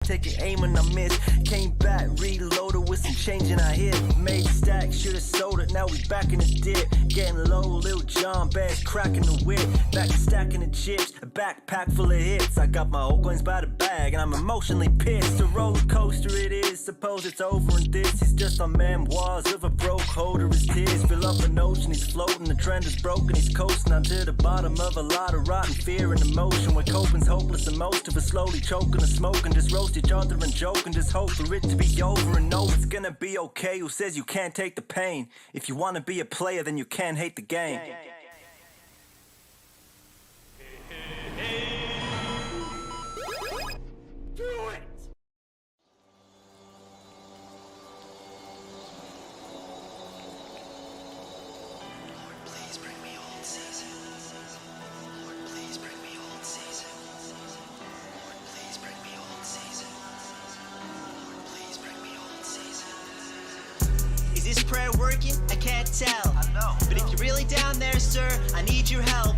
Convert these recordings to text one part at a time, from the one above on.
taking aim and I missed. Came back, reloaded with some change and I hit. Made stacks, should've sold it, now we back in the dip. Getting low, Lil Jon, bags cracking the whip. Back to stacking the chips, a backpack full of hits. I got my old coins by the bag and I'm emotionally pissed. A roller coaster it is, suppose it's over and this is just on memoirs of a broke holder. His tears fill up an ocean, he's floating, the trend is broken, he's coasting on to the bottom of a lot of rotten fear and emotion. Where coping's hopeless and most of us slowly choking and smoking. Just roast each other and joking, just hope for it to be over and know it's gonna be okay. Who says you can't take the pain? If you wanna be a player, then you can't hate the game. Do it! Please bring me old season. Lord, please bring me old season. Lord, please bring me old season. Lord, please bring me old season. Is this prayer working? I can't tell. I know. But if you're really down there, sir, I need your help.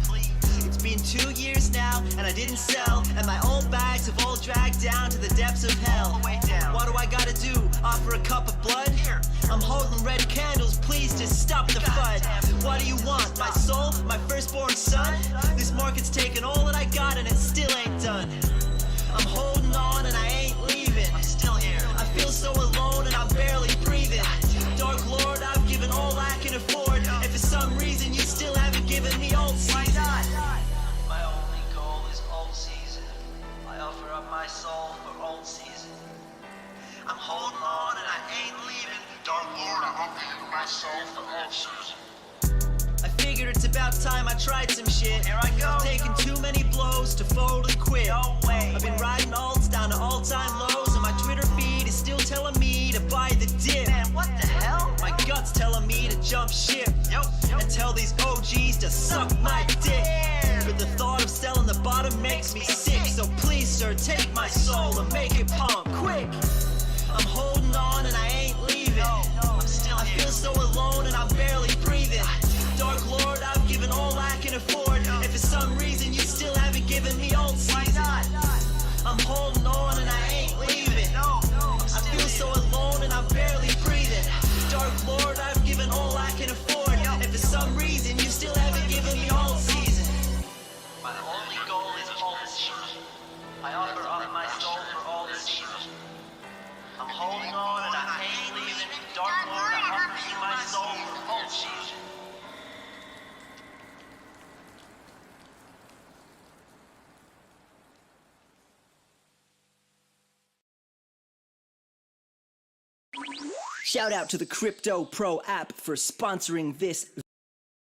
It's been 2 years now, and I didn't sell. And my old bags have all dragged down to the depths of hell. All the way down. What do I gotta do? Offer a cup of blood? Here. I'm holding red candles, please just stop the FUD. damn. What do you want? My soul? My firstborn son? This market's taken all that I got and it still ain't done. I'm holding on and I ain't leaving. I'm still here. I feel so alone and I'm barely breathing. Dark Lord, I've given all I can afford. And for some reason you still haven't given me old Why season. not? My only goal is old season. I offer up my soul for old season. I'm holding on and I ain't leaving. Dark Lord, I offer you my soul for old season. I figured it's about time I tried some shit. Here I go. I've taken too many blows to fold and quit. No way. I've been riding alts down to all-time lows, and my Twitter feed is still telling me to buy the dip. Man, what the hell? My gut's telling me to jump ship and tell these OGs to suck my dick. But the thought of selling the bottom makes me sick. So please, sir, take my soul and make it pump quick. I'm holding on and I ain't leaving. No, I'm still I here. feel so alone and I'm barely breathing. Dark Lord, I've given all I can afford. And for some reason you still haven't given me old Why season. not? I'm holding on and I ain't leaving. No, I'm I still feel so here. alone and I'm barely breathing. Dark Lord, I've given all I can afford. And for some reason you still haven't given me old season. My only goal is old season. I offer up my soul for old season. I'm holding on and I ain't leaving. Dark Lord, I offer you my soul for old season. Shout out to the Crypto Pro app for sponsoring this.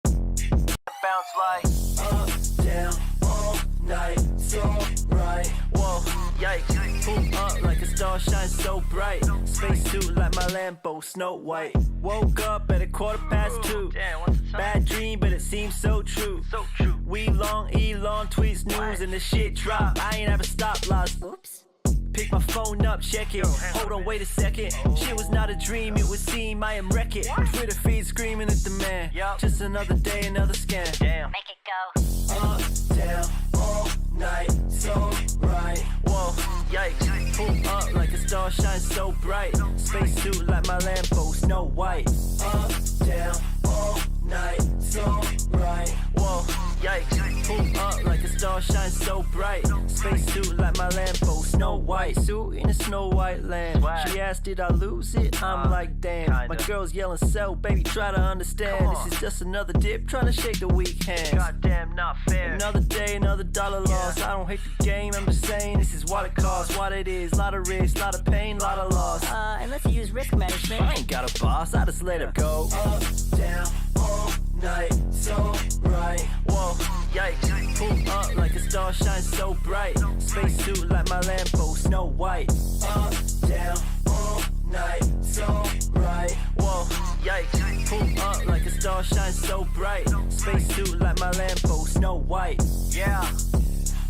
Bounce like up, down, all night, so right. Whoa, yikes, pull up like a star shines so bright. Spacesuit like my Lambo, Snow White. Woke up at 2:15. Damn, what's the time? Bad dream, but it seems so true. So true. We long, Elon tweets news and the shit drop. I ain't ever stop lost. Oops. Pick my phone up, check it. Hold on, wait a second. Shit was not a dream, it would seem I am wreck it. Twitter feed screaming at the man. Just another day, another scam. Damn. Make it go. Up, down, all night, so right. Whoa, yikes, pull up like a star shines so bright. Spacesuit like my Lambo, Snow White. Up, down, all night, so right. Whoa, yikes, pull up like a star shines so bright. Spacesuit like my Lambo, Snow White. Suit in a Snow White land. She asked, did I lose it? I'm like, damn. My girl's yelling, sell, baby, try to understand. This is just another dip, trying to shake the weak hands. Goddamn, not fair. Another day, another dollar loss. I don't hate the game, I'm just saying this is what it costs, what it is. Lot of risk, lot of pain, lot of loss. Unless you use risk management. I ain't got a boss, I just let it go. Up, down, all night, so right. Whoa, yikes, pull up like a star shines so bright. Spacesuit like my Lambo, Snow White. Up, down, all night, so right. Whoa, yikes, pull up like a star shines so bright. Spacesuit like my Lambo, Snow White. Yeah,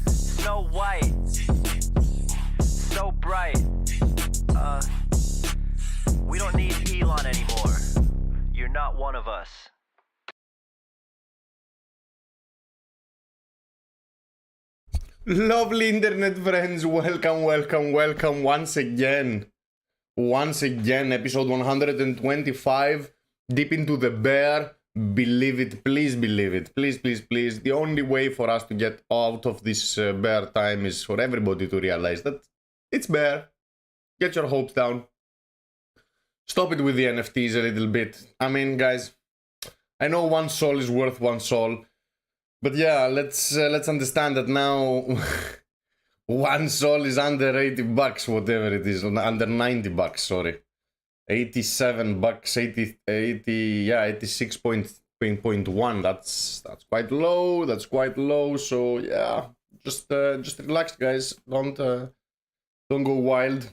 Snow White, so bright. We don't need Elon anymore. You're not one of us. Lovely internet friends, welcome once again. Once again, episode 125, deep into the bear. Believe it, please believe it. Please. The only way for us to get out of this bear time is for everybody to realize that it's bear. Get your hopes down. Stop it with the NFTs a little bit. I mean, guys, I know one soul is worth one soul. But yeah, let's understand that now one soul is under $80, whatever it is, under $90, sorry. $87, 86.1. That's quite low. So yeah, just relax, guys. Don't go wild.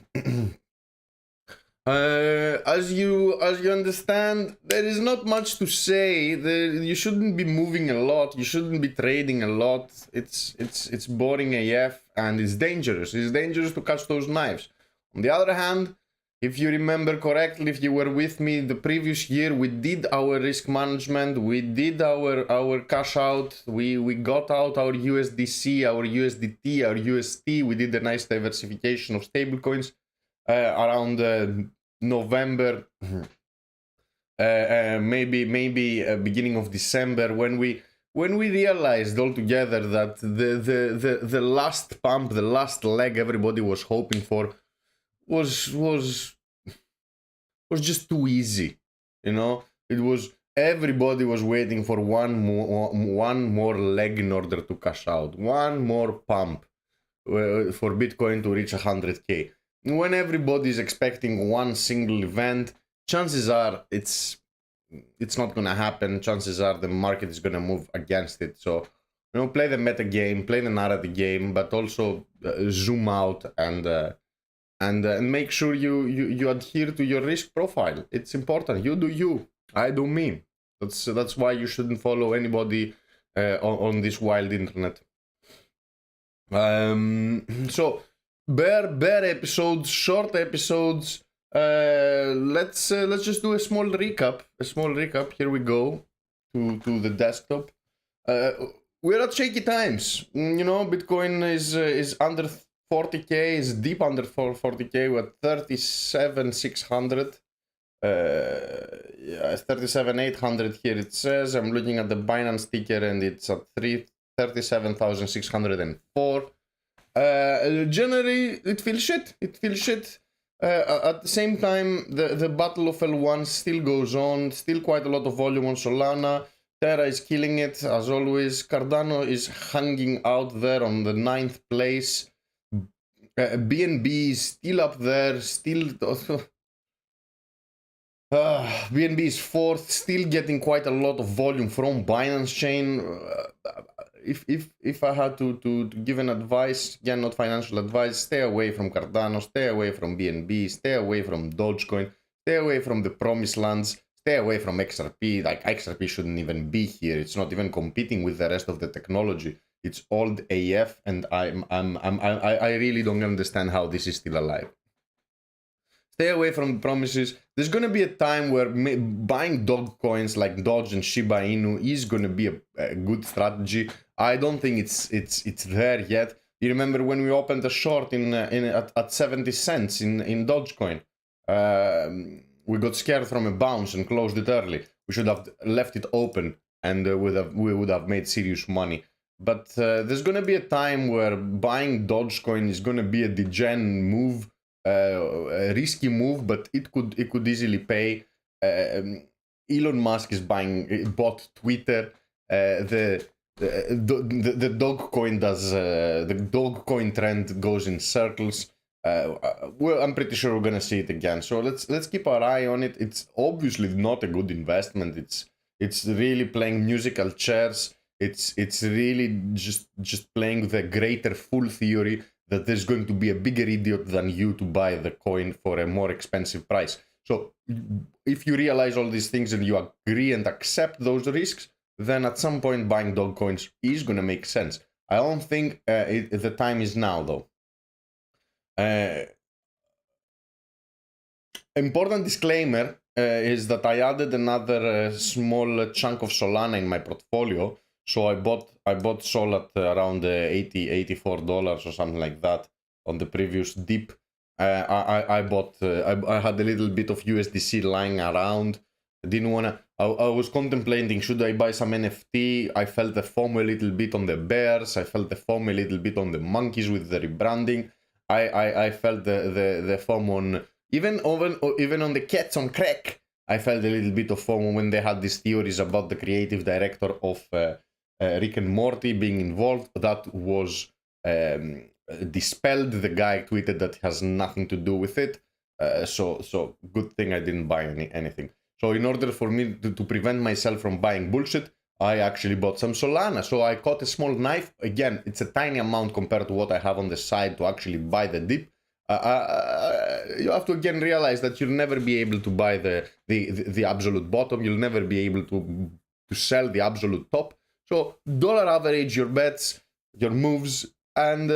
As you understand, there is not much to say. You shouldn't be moving a lot. You shouldn't be trading a lot. It's boring AF and it's dangerous. It's dangerous to catch those knives. On the other hand, if you remember correctly, if you were with me the previous year, we did our risk management. We did our cash out. We got out our USDC, our USDT, our UST. We did a nice diversification of stablecoins around November, maybe beginning of December, when we realized all together that the last pump, the last leg everybody was hoping for was just too easy. You know, it was everybody was waiting for one more leg in order to cash out, one more pump for Bitcoin to reach 100K. When everybody is expecting one single event, chances are it's not gonna happen. Chances are the market is gonna move against it. So, you know, play the meta game, play the narrative game, but also zoom out and make sure you adhere to your risk profile. It's important. You do you. I do me. That's why you shouldn't follow anybody on this wild internet. So. Bear episodes, short episodes. Let's just do a small recap. Here we go to the desktop. We're at shaky times. You know, Bitcoin is under 40K, is deep under 40K. We're at 37,600. 37,800 here it says. I'm looking at the Binance ticker and it's at 37,604. Generally, it feels shit. At the same time, the battle of L1 still goes on. Still quite a lot of volume on Solana. Terra is killing it, as always. Cardano is hanging out there on the 9th place. BNB is still up there. BNB is 4th, still getting quite a lot of volume from Binance Chain. If I had to give an advice, again, not financial advice, stay away from Cardano, stay away from BNB, stay away from Dogecoin, stay away from the Promised Lands, stay away from XRP. Like, XRP shouldn't even be here. It's not even competing with the rest of the technology. It's old AF, and I really don't understand how this is still alive. Stay away from promises. There's going to be a time where buying dog coins like Doge and Shiba Inu is going to be a good strategy. I don't think it's there yet. You remember when we opened a short at 70 cents in Dogecoin? We got scared from a bounce and closed it early. We should have left it open and we would have made serious money. But there's going to be a time where buying Dogecoin is going to be a degen move. A risky move, but it could easily pay. Elon Musk is bought Twitter. The Dogecoin does the Dogecoin trend goes in circles. Well, I'm pretty sure we're gonna see it again. So let's keep our eye on it. It's obviously not a good investment. It's really playing musical chairs. It's really just playing the greater fool theory that there's going to be a bigger idiot than you to buy the coin for a more expensive price. So if you realize all these things and you agree and accept those risks, then at some point buying dog coins is going to make sense. I don't think the time is now, though. Important disclaimer is that I added another small chunk of Solana in my portfolio. So I bought Sol at around $84 or something like that on the previous dip. I had a little bit of USDC lying around. I didn't wanna. I was contemplating, should I buy some NFT? I felt the FOMO a little bit on the bears. I felt the FOMO a little bit on the monkeys with the rebranding. I felt the FOMO on even on the cats on crack. I felt a little bit of FOMO when they had these theories about the creative director of Rick and Morty being involved. That was dispelled. The guy tweeted that it has nothing to do with it. So good thing I didn't buy anything. So in order for me to prevent myself from buying bullshit, I actually bought some Solana. So I caught a small knife. Again, it's a tiny amount compared to what I have on the side to actually buy the dip. You have to again realize that you'll never be able to buy the absolute bottom. You'll never be able to sell the absolute top. So dollar average your bets, your moves, and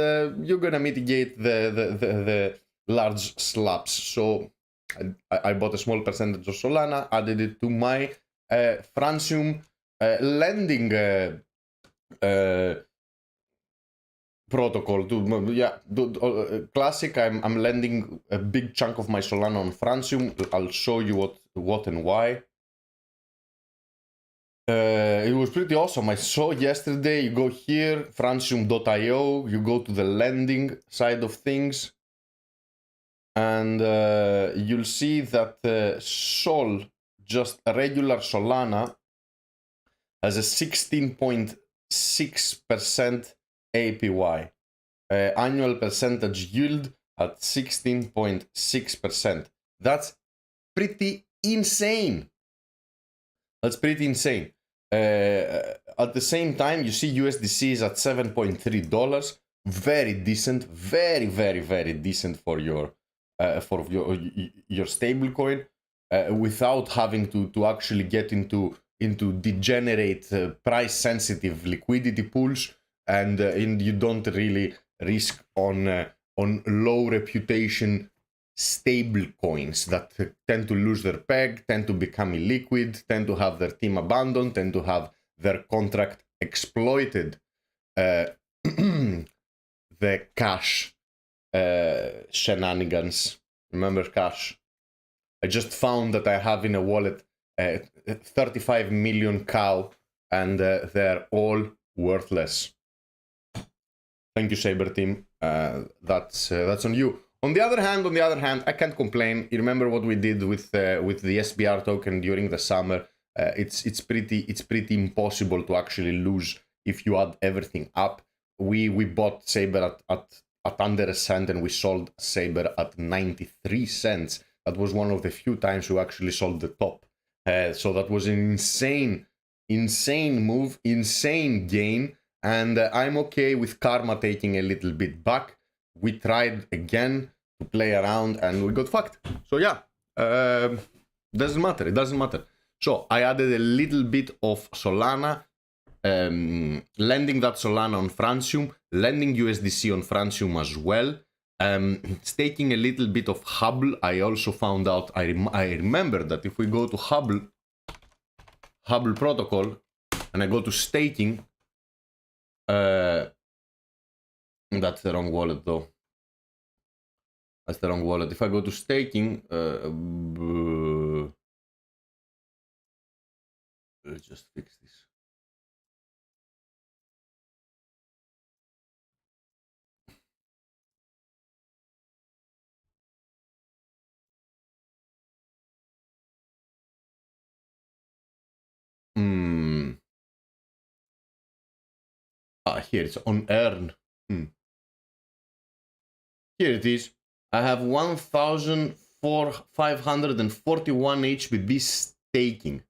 you're gonna mitigate the large slaps. So I bought a small percentage of Solana, added it to my Francium lending protocol. Classic. I'm lending a big chunk of my Solana on Francium. I'll show you what and why. It was pretty awesome. I saw yesterday, you go here, francium.io, you go to the lending side of things, and you'll see that Sol, just a regular Solana, has a 16.6% APY. Annual percentage yield at 16.6%. That's pretty insane. That's pretty insane. At the same time, you see USDC is at $7.3. Very decent. Very, very, very decent for your stablecoin, without having to actually get into degenerate price sensitive liquidity pools, and you don't really risk on low reputation stable coins that tend to lose their peg, tend to become illiquid, tend to have their team abandoned, tend to have their contract exploited. The cash shenanigans. Remember cash? I just found that I have in a wallet 35 million cow, and they're all worthless. Thank you, Saber team. That's on you. On the other hand, I can't complain. You remember what we did with the SBR token during the summer? It's pretty impossible to actually lose if you add everything up. We bought Saber at under a cent, and we sold Saber at 93 cents. That was one of the few times we actually sold the top. So that was an insane move, insane gain, and I'm okay with karma taking a little bit back. We tried again to play around and we got fucked. So yeah, doesn't matter. It doesn't matter. So I added a little bit of Solana, lending that Solana on Francium, lending USDC on Francium as well, staking a little bit of Hubble. I also found out, I remember that if we go to Hubble protocol, and I go to staking, that's the wrong wallet though. That's the wrong wallet. If I go to staking, let's just fix this. Here it's on earn. Here it is. I have 1,541 HBB staking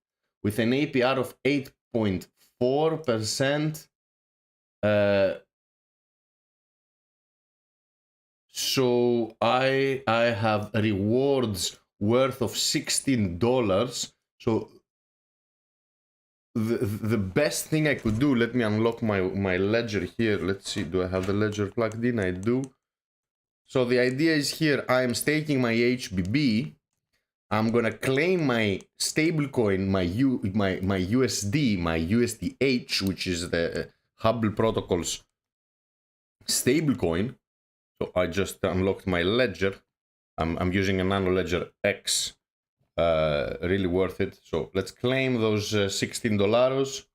with an APR of 8.4%. So I have rewards worth of $16. So the best thing I could do, let me unlock my ledger here. Let's see, do I have the ledger plugged in? I do. So the idea is here, I am staking my HBB. I'm gonna claim my stablecoin, my USD, my USDH, which is the Hubble protocol's stablecoin. So I just unlocked my ledger. I'm using a Nano Ledger X. Really worth it. So let's claim those $16.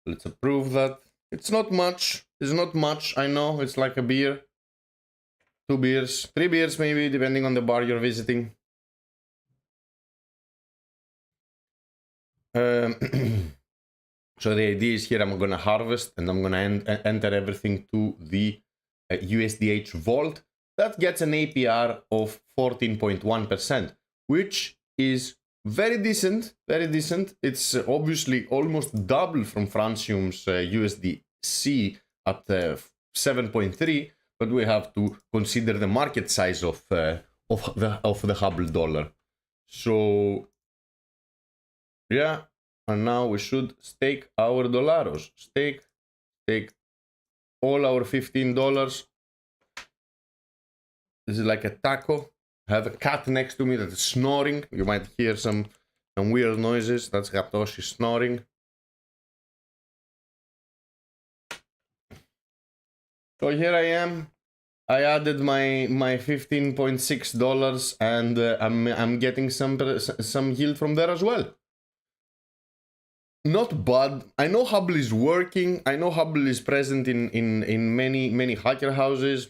Let's approve that. It's not much. It's not much. I know. It's like a beer. 2 beers. 3 beers maybe, depending on the bar you're visiting. So the idea is here I'm gonna harvest and I'm gonna enter everything to the USDH vault. That gets an APR of 14.1%, which is very decent, very decent. It's obviously almost double from Francium's USDC at 7.3, but we have to consider the market size of the Hubble dollar. So yeah, and now we should stake our dollaros. Stake all our $15. This is like a taco. I have a cat next to me that is snoring. You might hear some weird noises. That's Gatoshi snoring. So here I am. I added my $15.6 and I'm getting some yield from there as well. Not bad. I know Hubble is working. I know Hubble is present in many hacker houses.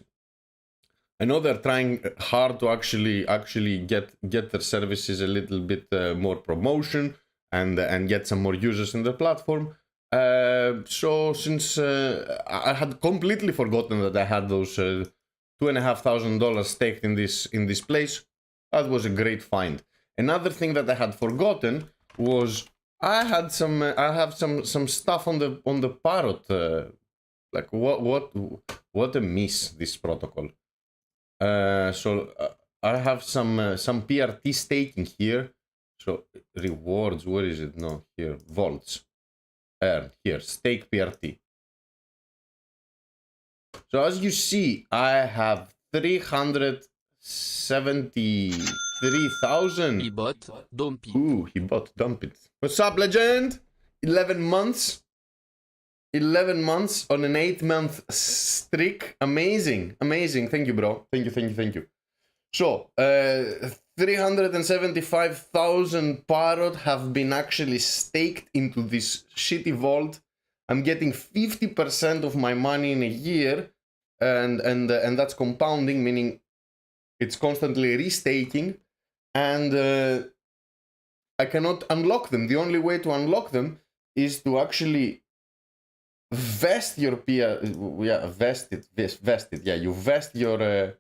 I know they're trying hard to actually get their services a little bit more promotion and get some more users in the platform. So since I had completely forgotten that I had those $2,500 staked in this place, that was a great find. Another thing that I had forgotten was I have some stuff on the Parrot. Like what a miss, this protocol. So I have some PRT staking here. So rewards, where is it? No, here, vaults. Here, stake PRT. So as you see, I have 373,000. He bought, dump it. Ooh, he bought dump it. What's up, legend? 11 months. 11 months on an 8-month streak. Amazing. Amazing. Thank you, bro. Thank you. So, 375,000 Parrot have been actually staked into this shitty vault. I'm getting 50% of my money in a year, and that's compounding, meaning it's constantly restaking, and I cannot unlock them. The only way to unlock them is to actually vest your vest it. Yeah, you vest your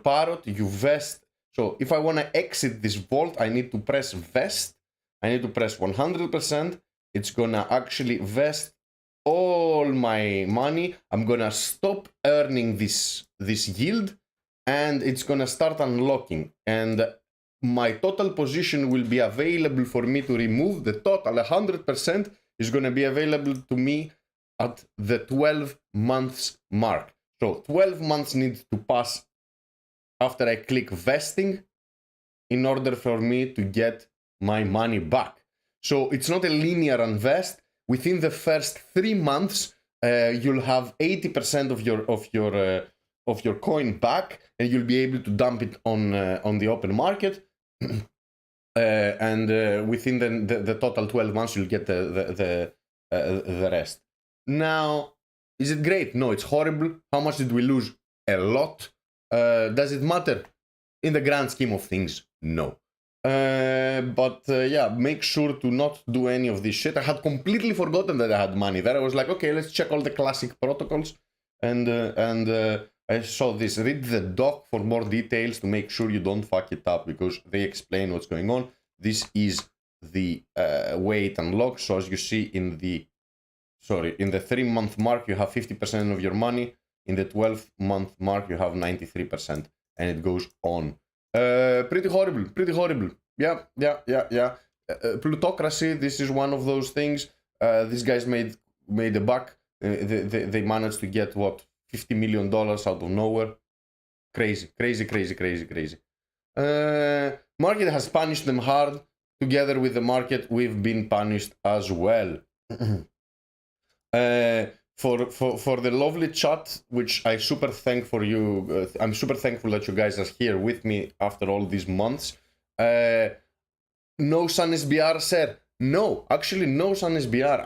Parrot. You vest. So if I want to exit this vault, I need to press vest. I need to press 100%. It's gonna actually vest all my money. I'm gonna stop earning this yield, and it's gonna start unlocking. And my total position will be available for me to remove. The total 100% is gonna be available to me at the 12 months mark. So 12 months need to pass after I click vesting in order for me to get my money back. So it's not a linear unvest. Within the first 3 months, you'll have 80% of your coin back, and you'll be able to dump it on the open market. And within the total 12 months, you'll get the rest. Now, is it great? No, it's horrible. How much did we lose? A lot. Does it matter? In the grand scheme of things, no. But yeah, make sure to not do any of this shit. I had completely forgotten that I had money there. I was like, okay, let's check all the classic protocols, and I saw this. Read the doc for more details to make sure you don't fuck it up, because they explain what's going on. This is the way it unlocks. So as you see in the 3-month mark, you have 50% of your money. In the 12-month mark, you have 93%, and it goes on. Pretty horrible. Yeah. Plutocracy, this is one of those things. These guys made a buck. They managed to get, what, $50 million out of nowhere. Crazy. Market has punished them hard. Together with the market, we've been punished as well. For the lovely chat, which I super thank for you. I'm super thankful that you guys are here with me after all these months. No Sun SBR, sir. No, actually, no Sun SBR.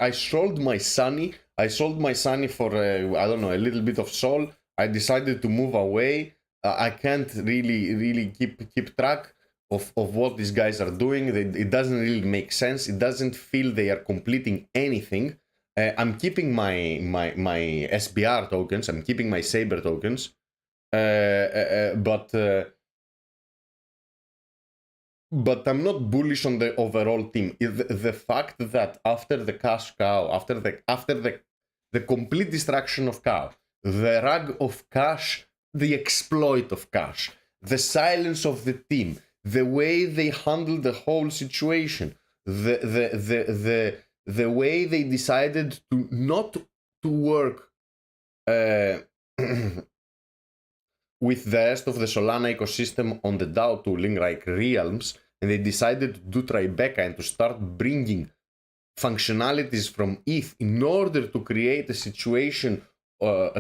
I sold my Sunny. I sold my Sunny for I don't know, a little bit of Sol. I decided to move away. I can't really keep track of what these guys are doing. It doesn't really make sense. It doesn't feel they are completing anything. I'm keeping my SBR tokens. I'm keeping my Saber tokens, but I'm not bullish on the overall team. The fact that after the cash cow, after the complete destruction of cow, the rag of cash, the exploit of cash, the silence of the team, the way they handled the whole situation, the way they decided to not to work with the rest of the Solana ecosystem on the DAO tooling like Realms, and they decided to do Tribeca and to start bringing functionalities from ETH in order to create a situation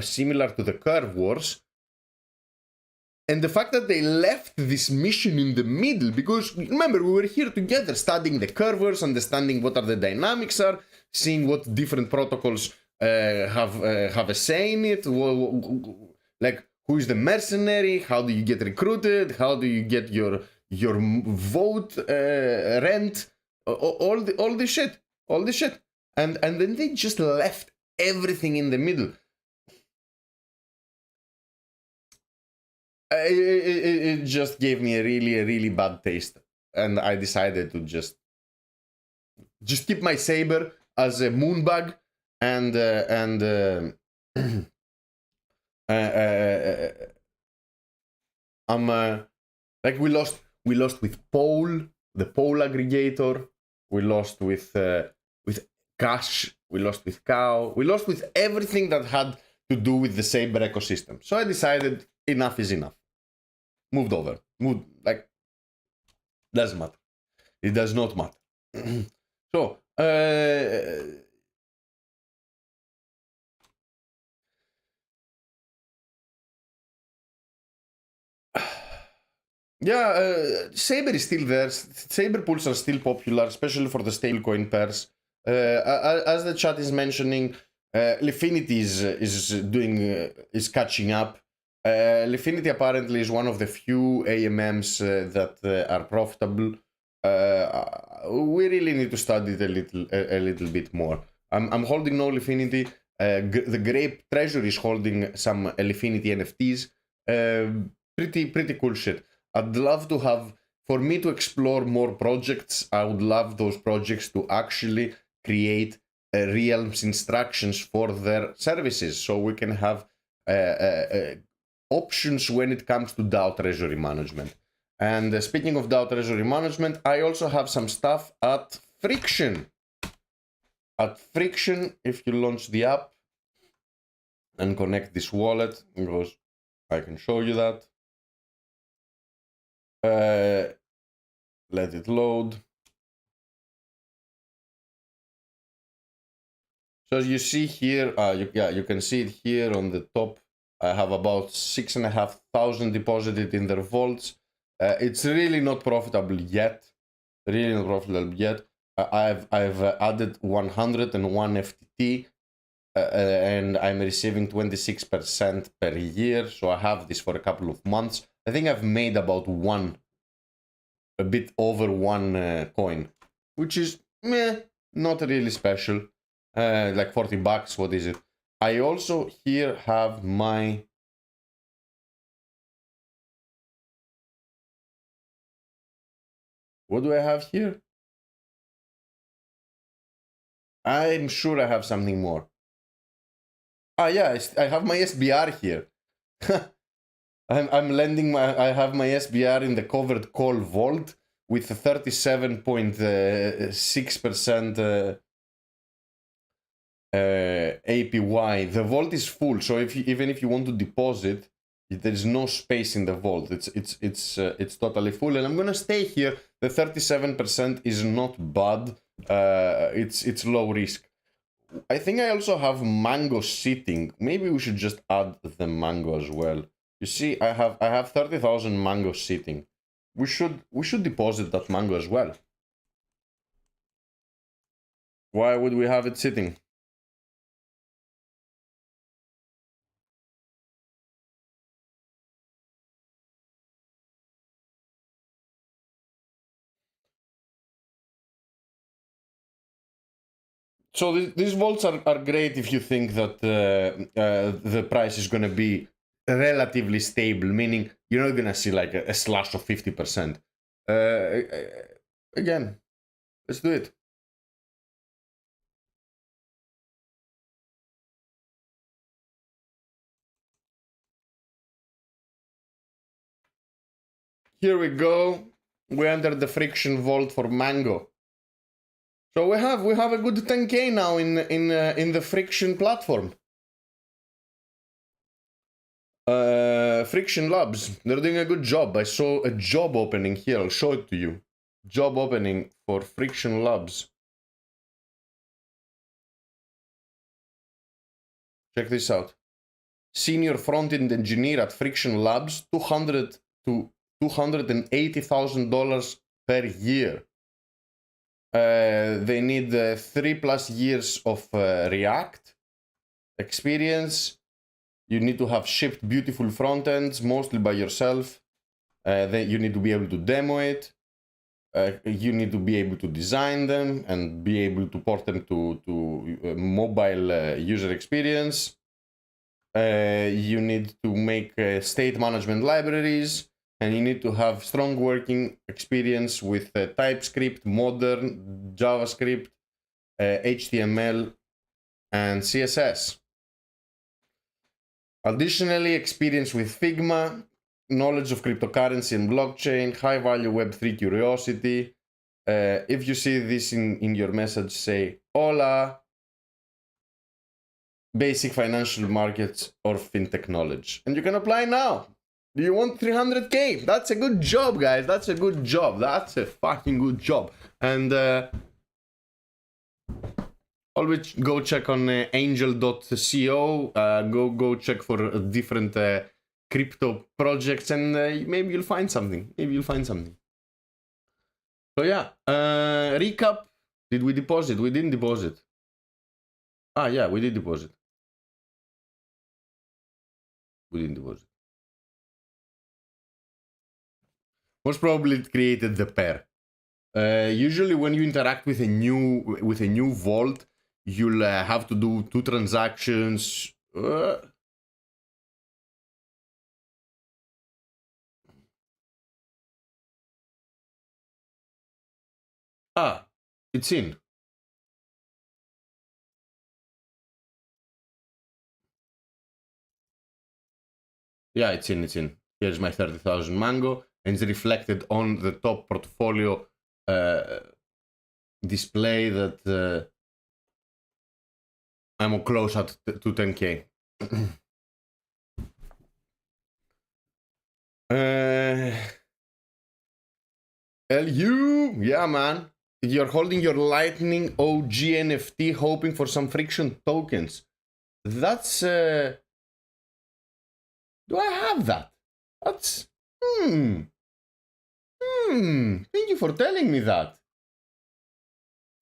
similar to the Curve Wars. And the fact that they left this mission in the middle, because remember, we were here together studying the Curve Wars, understanding what are the dynamics are, seeing what different protocols have a say in it, like who is the mercenary, how do you get recruited, how do you get your vote, rent, all the shit, and then they just left everything in the middle. It just gave me a really bad taste, and I decided to just keep my Saber as a moonbug, and I'm like we lost with Pole, the Pole aggregator, we lost with Cash, we lost with Cow, we lost with everything that had to do with the Saber ecosystem. So I decided enough is enough. Moved over. Like, doesn't matter. It does not matter. So, yeah, Saber is still there. Saber pools are still popular, especially for the stablecoin pairs. As the chat is mentioning, Lifinity is catching up. Lifinity apparently is one of the few AMMs that are profitable. We really need to study it a little bit more. I'm holding no Lifinity. The Grape Treasury is holding some Lifinity NFTs. Pretty cool shit. I'd love to have, for me to explore more projects, I would love those projects to actually create Realms instructions for their services, so we can have options when it comes to DAO treasury management. And speaking of DAO treasury management, I also have some stuff at Friction. At Friction, if you launch the app and connect this wallet, because I can show you that. Let it load. So as you see here, you can see it here on the top. I have about 6,500 deposited in their vaults. It's really not profitable yet. I've added 101 FTT, and I'm receiving 26% per year. So I have this for a couple of months. I think I've made about a bit over one coin, which is not really special. Like $40, what is it? I also here have my what do I have here? I'm sure I have something more. Yeah, I have my SBR here. I'm lending I have my SBR in the covered call vault with a 37.6% APY. The vault is full, so even if you want to deposit, There is no space in the vault. It's totally full, and I'm gonna stay here. The 37% is not bad. It's low risk. I think I also have mango sitting. Maybe we should just add the mango as well. You see, I have 30,000 mango sitting. We should deposit that mango as well. Why would we have it sitting? So these vaults are great if you think that the price is going to be relatively stable, meaning you're not going to see like a slash of 50%. Again, let's do it. Here we go. We entered the friction vault for mango. So we have a good 10k now in the friction platform. Friction Labs, they're doing a good job. I saw a job opening here. I'll show it to you. Job opening for Friction Labs. Check this out. Senior front-end engineer at Friction Labs, $200,000 to $280,000 per year. They need 3+ years of React experience. You need to have shipped beautiful front ends, mostly by yourself. Then you need to be able to demo it. You need to be able to design them and be able to port them to mobile user experience. You need to make state management libraries, and you need to have strong working experience with TypeScript, modern JavaScript, HTML, and CSS. Additionally, experience with Figma, knowledge of cryptocurrency and blockchain, high-value Web3 curiosity. If you see this in your message, say, hola, basic financial markets or fintech knowledge. And you can apply now. Do you want 300k? That's a good job, guys. That's a good job. That's a fucking good job. And always go check on angel.co. Go check for different crypto projects, and maybe you'll find something. So yeah, recap. Did we deposit? We didn't deposit. Ah, yeah, we did deposit. We didn't deposit. Most probably it created the pair. Usually when you interact with a new vault, you'll have to do 2 transactions. It's in. Yeah, it's in. Here's my 30,000 mango, and it's reflected on the top portfolio display that I'm close to 10k. LU, yeah, man. You're holding your Lightning OG NFT, hoping for some friction tokens. That's do I have that? That's Thank you for telling me that.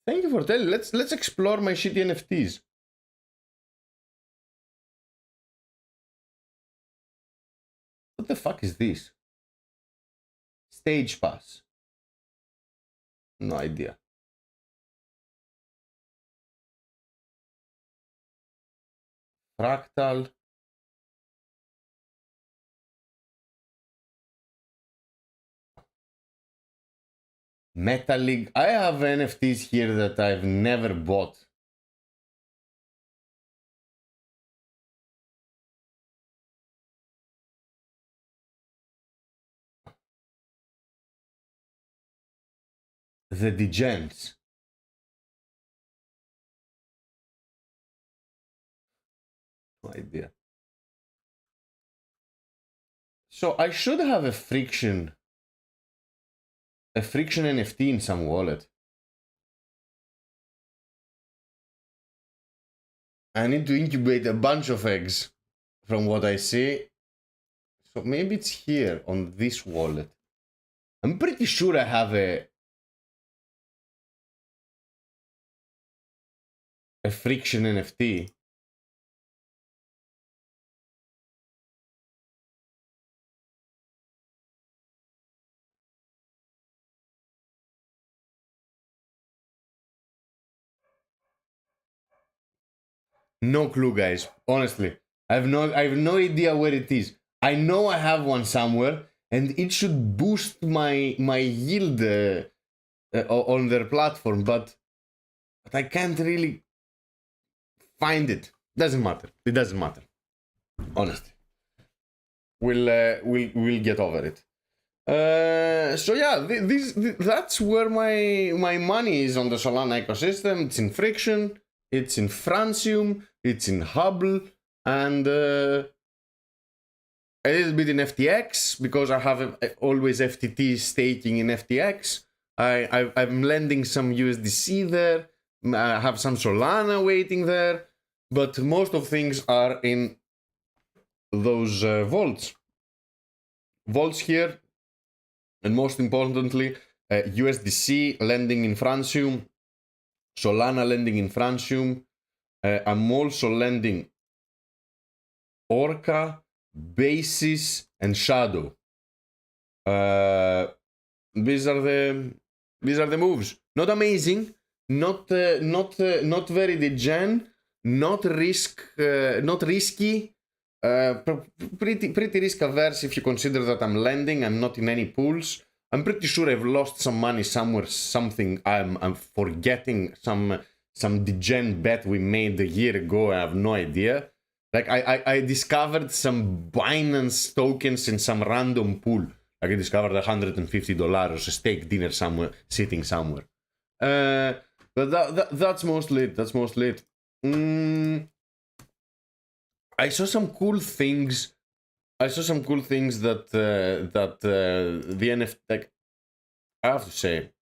Thank you for telling. Let's explore my shitty NFTs. What the fuck is this? Stage pass. No idea. Fractal. Metal League. I have NFTs here that I've never bought. The Degens. No idea. So I should have a friction NFT in some wallet. I need to incubate a bunch of eggs from what I see. So maybe it's here on this wallet. I'm pretty sure I have a friction NFT. No clue, guys. Honestly, I have no idea where it is. I know I have one somewhere, and it should boost my yield on their platform, but I can't really find it. Doesn't matter. It doesn't matter. Honestly, we'll get over it. So yeah, that's where my money is on the Solana ecosystem. It's in Friction, it's in Francium, it's in Hubble, and a little bit in FTX because I have always FTT staking in FTX. I'm lending some USDC there. I have some Solana waiting there, but most of things are in those vaults. Vaults here, and most importantly, USDC lending in Francium, Solana lending in Francium. I'm also lending Orca, Basis, and Shadow. These are the moves. Not amazing, not very degen, not risky. Pretty risk averse if you consider that I'm lending. I'm not in any pools. I'm pretty sure I've lost some money somewhere. Something I'm forgetting. Some degen bet we made a year ago. I have no idea. Like I discovered some Binance tokens in some random pool. Like I discovered $150 a steak dinner somewhere, sitting somewhere. But that's mostly it. That's mostly it. I saw some cool things. That the NFT. Like, I have to say,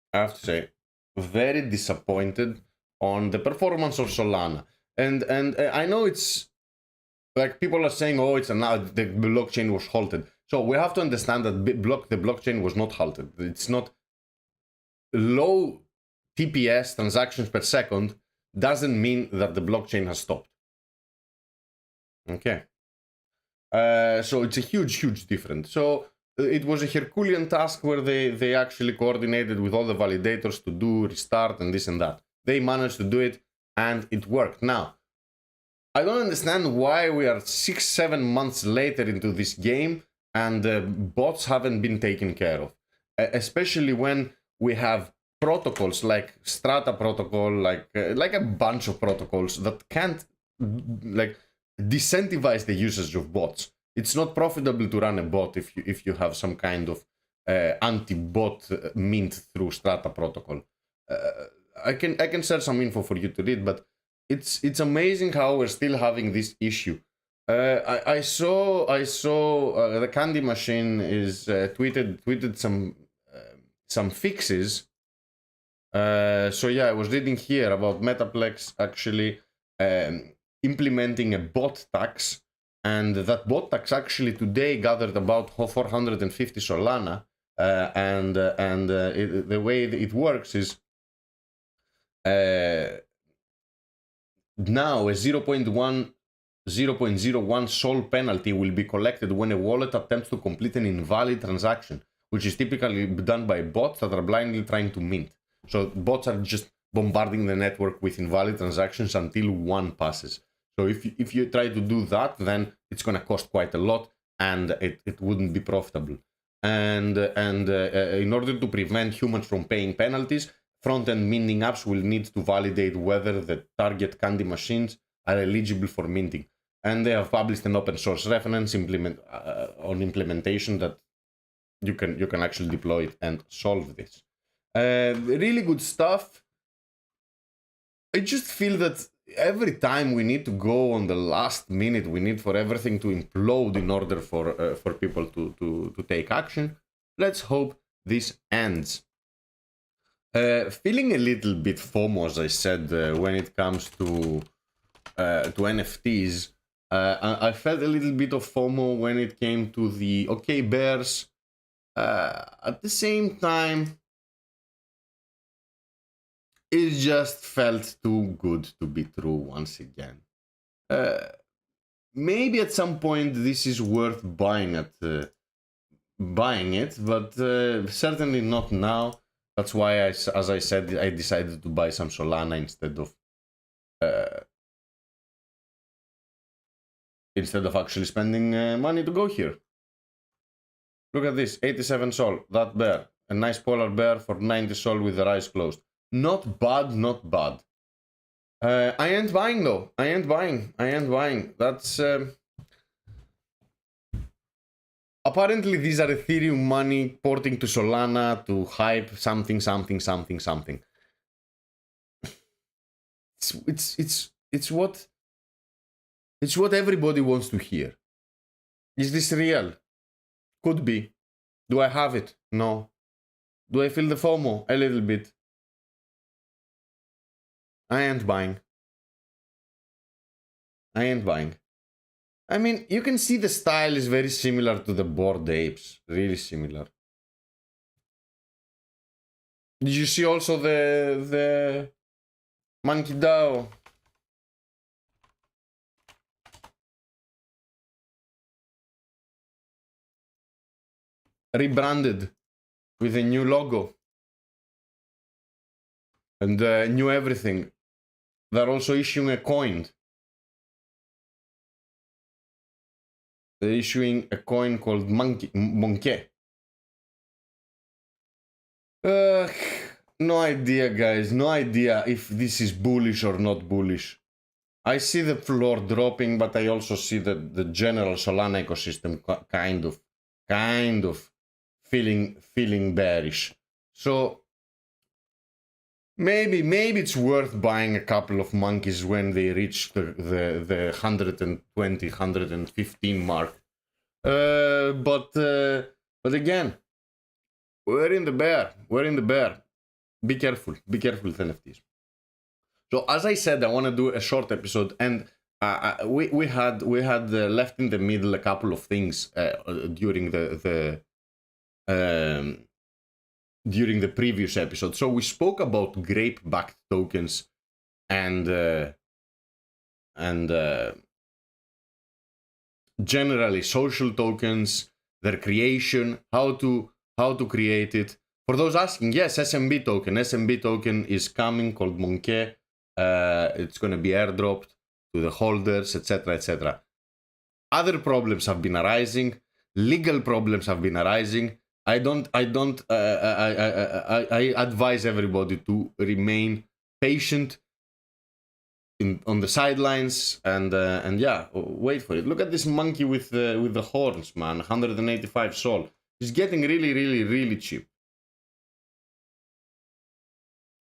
very disappointed on the performance of Solana. And I know it's like people are saying, oh, it's now the blockchain was halted. So we have to understand that the blockchain was not halted. It's not low TPS transactions per second doesn't mean that the blockchain has stopped. Okay. So it's a huge difference. So it was a Herculean task where they actually coordinated with all the validators to do restart and this and that. They managed to do it and it worked. Now, I don't understand why we are 6-7 months later into this game and bots haven't been taken care of. Especially when we have protocols like Strata protocol, like a bunch of protocols that can't like disincentivize the usage of bots. It's not profitable to run a bot if you have some kind of anti-bot mint through Strata protocol. I can share some info for you to read, but it's amazing how we're still having this issue. I saw the Candy Machine is tweeted some fixes. So yeah, I was reading here about Metaplex actually implementing a bot tax, and that bot tax actually today gathered about 450 Solana, and the way it works is now a 0.01 Sol penalty will be collected when a wallet attempts to complete an invalid transaction, which is typically done by bots that are blindly trying to mint. So bots are just bombarding the network with invalid transactions until one passes. So if you try to do that, then it's going to cost quite a lot, and it wouldn't be profitable. And in order to prevent humans from paying penalties, front-end minting apps will need to validate whether the target Candy Machines are eligible for minting. And they have published an open source reference on implementation that you can actually deploy it and solve this. Really good stuff. I just feel that every time we need to go on the last minute, we need for everything to implode in order for people to take action. Let's hope this ends. Feeling a little bit FOMO, as I said, when it comes to NFTs. I felt a little bit of FOMO when it came to the OK Bears. At the same time, it just felt too good to be true once again. Maybe at some point this is worth buying it, but certainly not now. That's why, as I said, I decided to buy some Solana instead of actually spending money to go here. Look at this, 87 Sol, that bear. A nice polar bear for 90 Sol with their eyes closed. Not bad, not bad. I ain't buying though. I ain't buying. That's... Apparently these are Ethereum money porting to Solana to hype something. It's what everybody wants to hear. Is this real? Could be. Do I have it? No. Do I feel the FOMO? A little bit. I ain't buying. I mean, you can see the style is very similar to the Bored Apes. Really similar. Did you see also the Monkey DAO? Rebranded with a new logo and new everything. They're also issuing a coin. They're issuing a coin called Monkey. No idea, guys. No idea if this is bullish or not bullish. I see the floor dropping, but I also see the general Solana ecosystem kind of feeling bearish. So maybe it's worth buying a couple of monkeys when they reach the 120, 115 mark. But again, we're in the bear. Be careful with NFTs. So as I said, I want to do a short episode, and we had left in the middle a couple of things during the previous episode. So we spoke about grape-backed tokens and generally social tokens, their creation, how to create it. For those asking, yes, SMB token is coming, called Monkey. It's going to be airdropped to the holders, etc. Other problems have been arising. Legal problems have been arising. I advise everybody to remain patient on the sidelines and yeah, wait for it. Look at this monkey with the horns, man. 185 Sol. It's getting really cheap.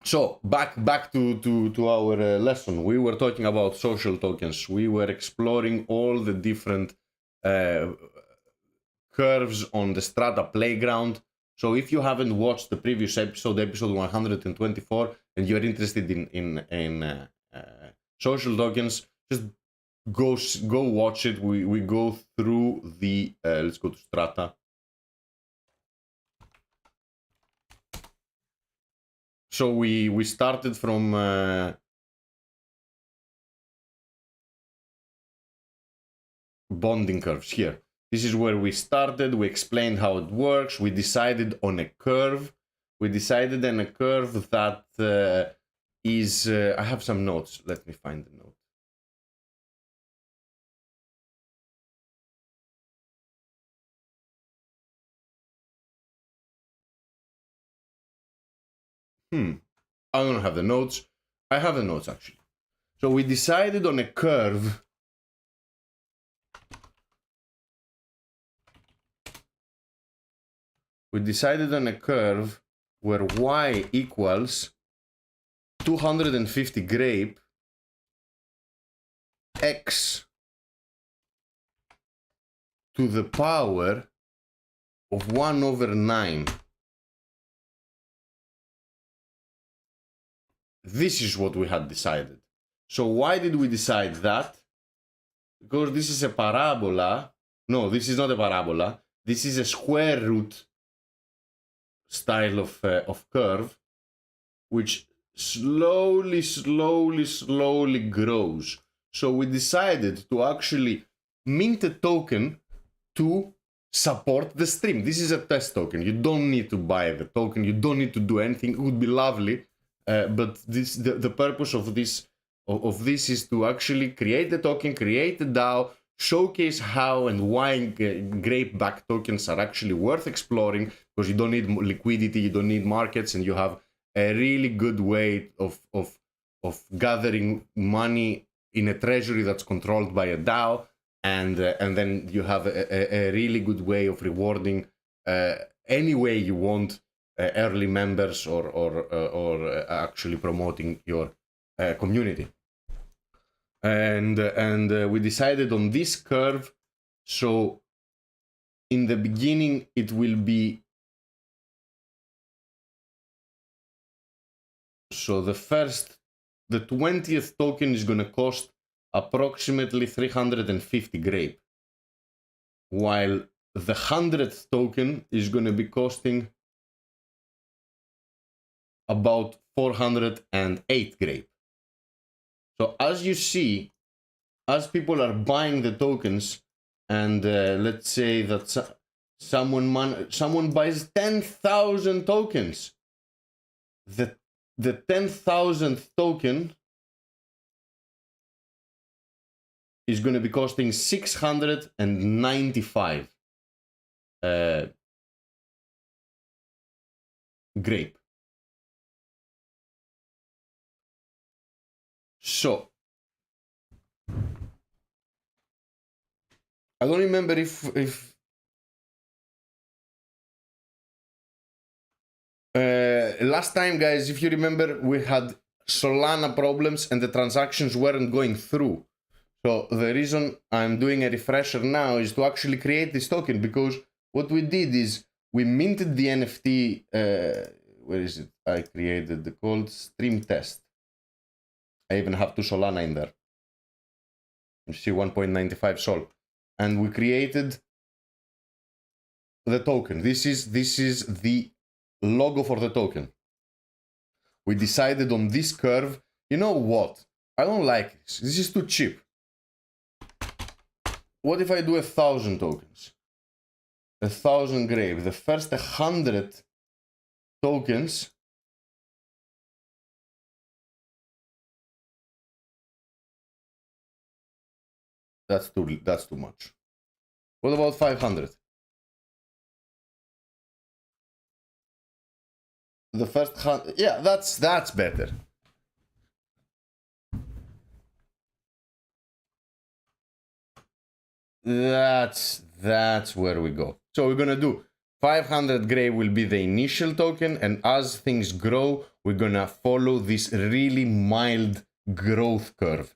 So back to our lesson. We were talking about social tokens. We were exploring all the different curves on the Strata playground. So if you haven't watched the previous episode 124, and you're interested in social tokens, just go watch it. We go through the let's go to Strata. So we started from bonding curves here. This is where we started. We explained how it works. We decided on a curve. That is... I have some notes. Let me find the note. I don't have the notes. I have the notes, actually. So we decided on a curve... We decided on a curve where y equals 250 grape x to the power of 1 over 9. This is what we had decided. So why did we decide that? Because this is a parabola. No, this is not a parabola. This is a square root style of curve, which slowly grows. So we decided to actually mint a token to support the stream. This is a test token. You don't need to buy the token. You don't need to do anything. It would be lovely, but the purpose of this is to actually create the token, create the DAO, showcase how and why Grape-backed tokens are actually worth exploring, because you don't need liquidity, you don't need markets, and you have a really good way of gathering money in a treasury that's controlled by a DAO, and then you have a really good way of rewarding any way you want early members or actually promoting your community. And we decided on this curve. So in the beginning it will be, so the 20th token is going to cost approximately 350 Grape, while the 100th token is going to be costing about 408 Grape. So as you see, as people are buying the tokens, and let's say that someone buys 10,000 tokens, the 10,000th token is going to be costing 695 Grape. So I don't remember if last time, guys, if you remember, we had Solana problems and the transactions weren't going through. So the reason I'm doing a refresher now is to actually create this token, because what we did is we minted the NFT. Where is it? I created the called stream test. I even have 2 Solana in there. You see 1.95 Sol. And we created the token. This is the logo for the token. We decided on this curve. You know what? I don't like this. This is too cheap. What if I do 1,000 tokens? 1,000 Grape. The first 100 tokens that's too much. What about 500? The first 100, yeah, that's better. That's where we go. So we're gonna do 500 Grape will be the initial token, and as things grow, we're gonna follow this really mild growth curve.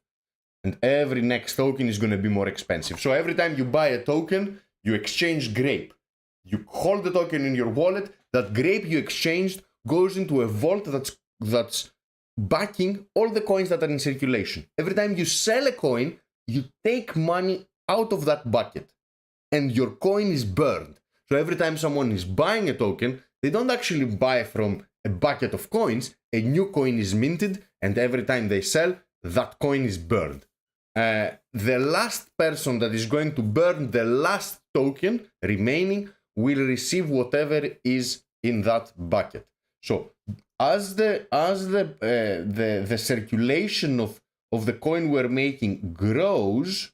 And every next token is going to be more expensive. So every time you buy a token, you exchange Grape. You hold the token in your wallet. That Grape you exchanged goes into a vault that's backing all the coins that are in circulation. Every time you sell a coin, you take money out of that bucket, and your coin is burned. So every time someone is buying a token, they don't actually buy from a bucket of coins. A new coin is minted, and every time they sell, that coin is burned. The last person that is going to burn the last token remaining will receive whatever is in that bucket. So as the circulation of the coin we're making grows,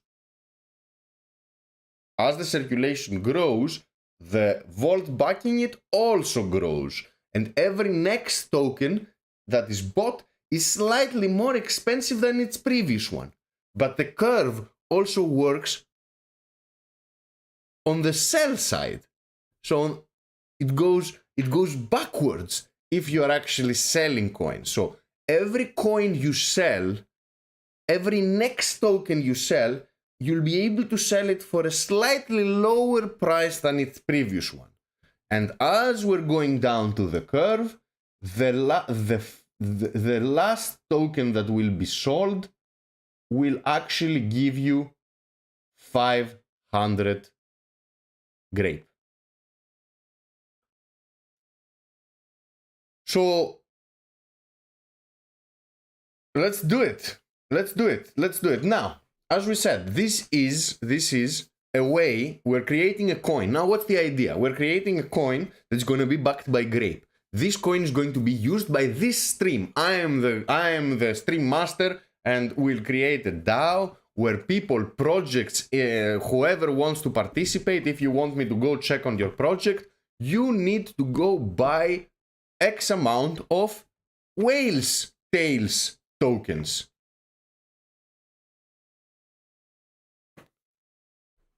as the circulation grows, the vault backing it also grows, and every next token that is bought is slightly more expensive than its previous one. But the curve also works on the sell side. So it goes backwards if you are actually selling coins. So every coin you sell every next token you sell, you'll be able to sell it for a slightly lower price than its previous one. And as we're going down to the curve, the last token that will be sold will actually give you 500 grape. So let's do it. Let's do it. Now, as we said, this is a way we're creating a coin. Now, what's the idea? We're creating a coin that's going to be backed by Grape. This coin is going to be used by this stream. I am the stream master, and we'll create a DAO where people, projects, whoever wants to participate. If you want me to go check on your project, you need to go buy X amount of whales tails tokens.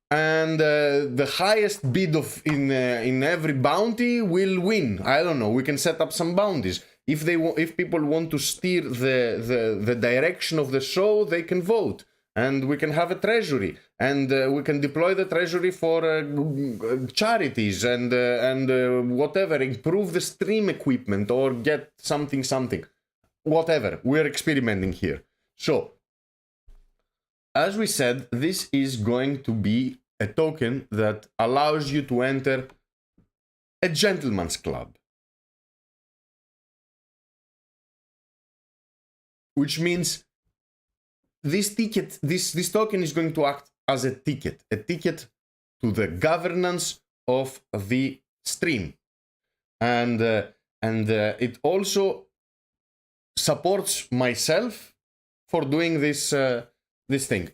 And the highest bid in every bounty will win. I don't know. We can set up some bounties. If people want to steer the direction of the show, they can vote, and we can have a treasury, and we can deploy the treasury for charities and whatever. Improve the stream equipment or get something. Whatever. We're experimenting here. So, as we said, this is going to be a token that allows you to enter a gentleman's club. Which means this token is going to act as a ticket to the governance of the stream. And it also supports myself for doing this thing.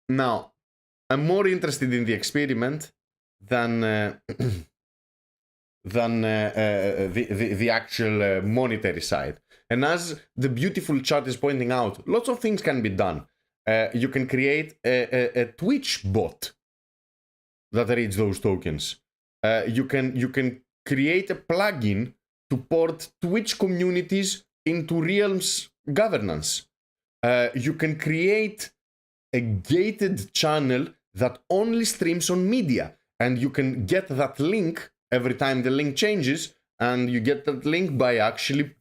Now, I'm more interested in the experiment than the actual monetary side. And as the beautiful chat is pointing out, lots of things can be done. You can create a Twitch bot that reads those tokens. You can create a plugin to port Twitch communities into Realm's governance. You can create a gated channel that only streams on media, and you can get that link every time the link changes, and you get that link by actually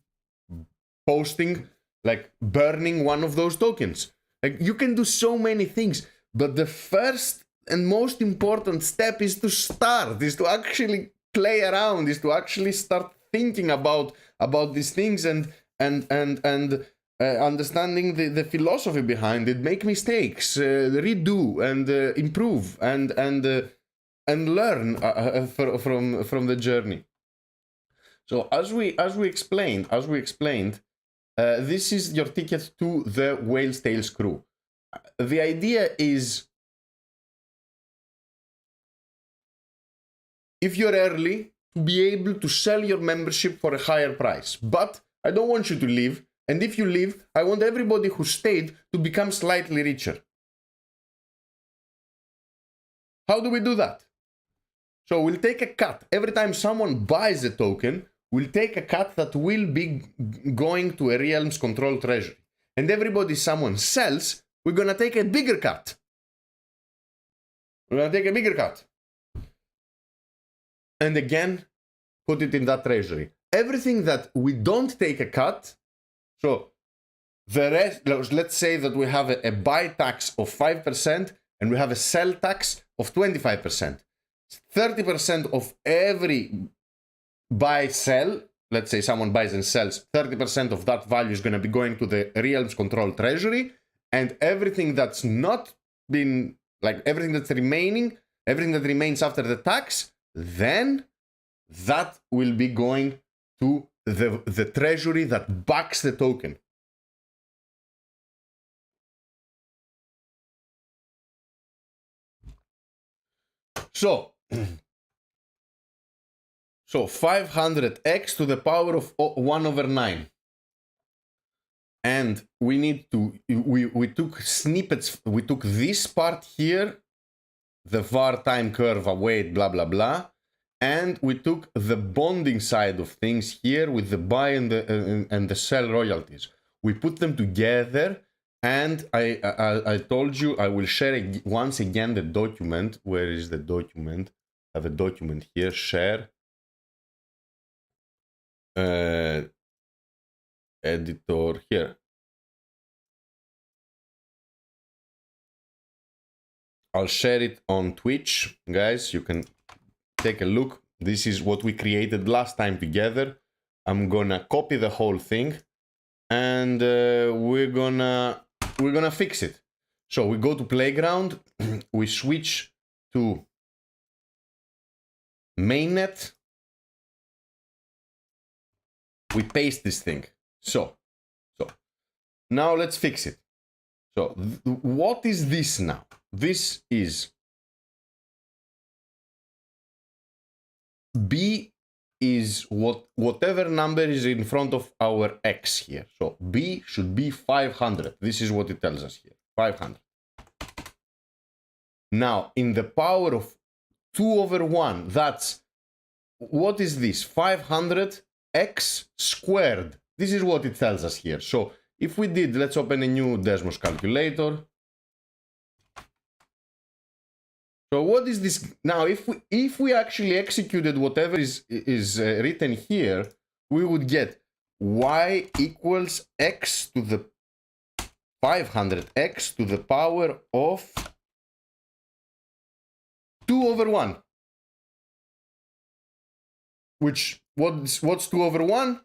posting, like burning one of those tokens. Like, you can do so many things, but the first and most important step is to start, is to actually play around, is to actually start thinking about these things and understanding the philosophy behind it, make mistakes, redo and improve and learn from the journey. So as we explained, this is your ticket to the Whale's Tales crew. The idea is, if you're early, to be able to sell your membership for a higher price. But I don't want you to leave. And if you leave, I want everybody who stayed to become slightly richer. How do we do that? So we'll take a cut. Every time someone buys a token, we'll take a cut that will be going to a Realm's control treasury. And everybody someone sells, we're going to take a bigger cut. And again, put it in that treasury. Everything that we don't take a cut, so the rest, let's say that we have a buy tax of 5% and we have a sell tax of 25%. 30% of every buy-sell, let's say someone buys and sells, 30% of that value is going to be going to the Realm's control treasury, and everything that's not been, like everything that's remaining, everything that remains after the tax, then that will be going to the treasury that backs the token. So 500x to the power of 1/9. And we need to, we took snippets, we took this part here, the var time curve await, blah, blah, blah. And we took the bonding side of things here with the buy and the sell royalties. We put them together And I told you I will share once again the document. Where is the document? I have a document here. Share. Editor here. I'll share it on Twitch, guys. You can take a look. This is what we created last time together. I'm gonna copy the whole thing, and we're gonna fix it. So we go to playground, we switch to mainnet, we paste this thing. So now let's fix it. So what is this now? This is B is whatever number is in front of our X here. So B should be 500. This is what it tells us here, 500. Now, in the power of 2 over 1, that's, what is this? 500 X squared. This is what it tells us here. So if we did, let's open a new Desmos calculator. So what is this now? If we actually executed whatever is written here, we would get y equals x to the 500x to the power of 2 over 1. Which what's 2 over 1?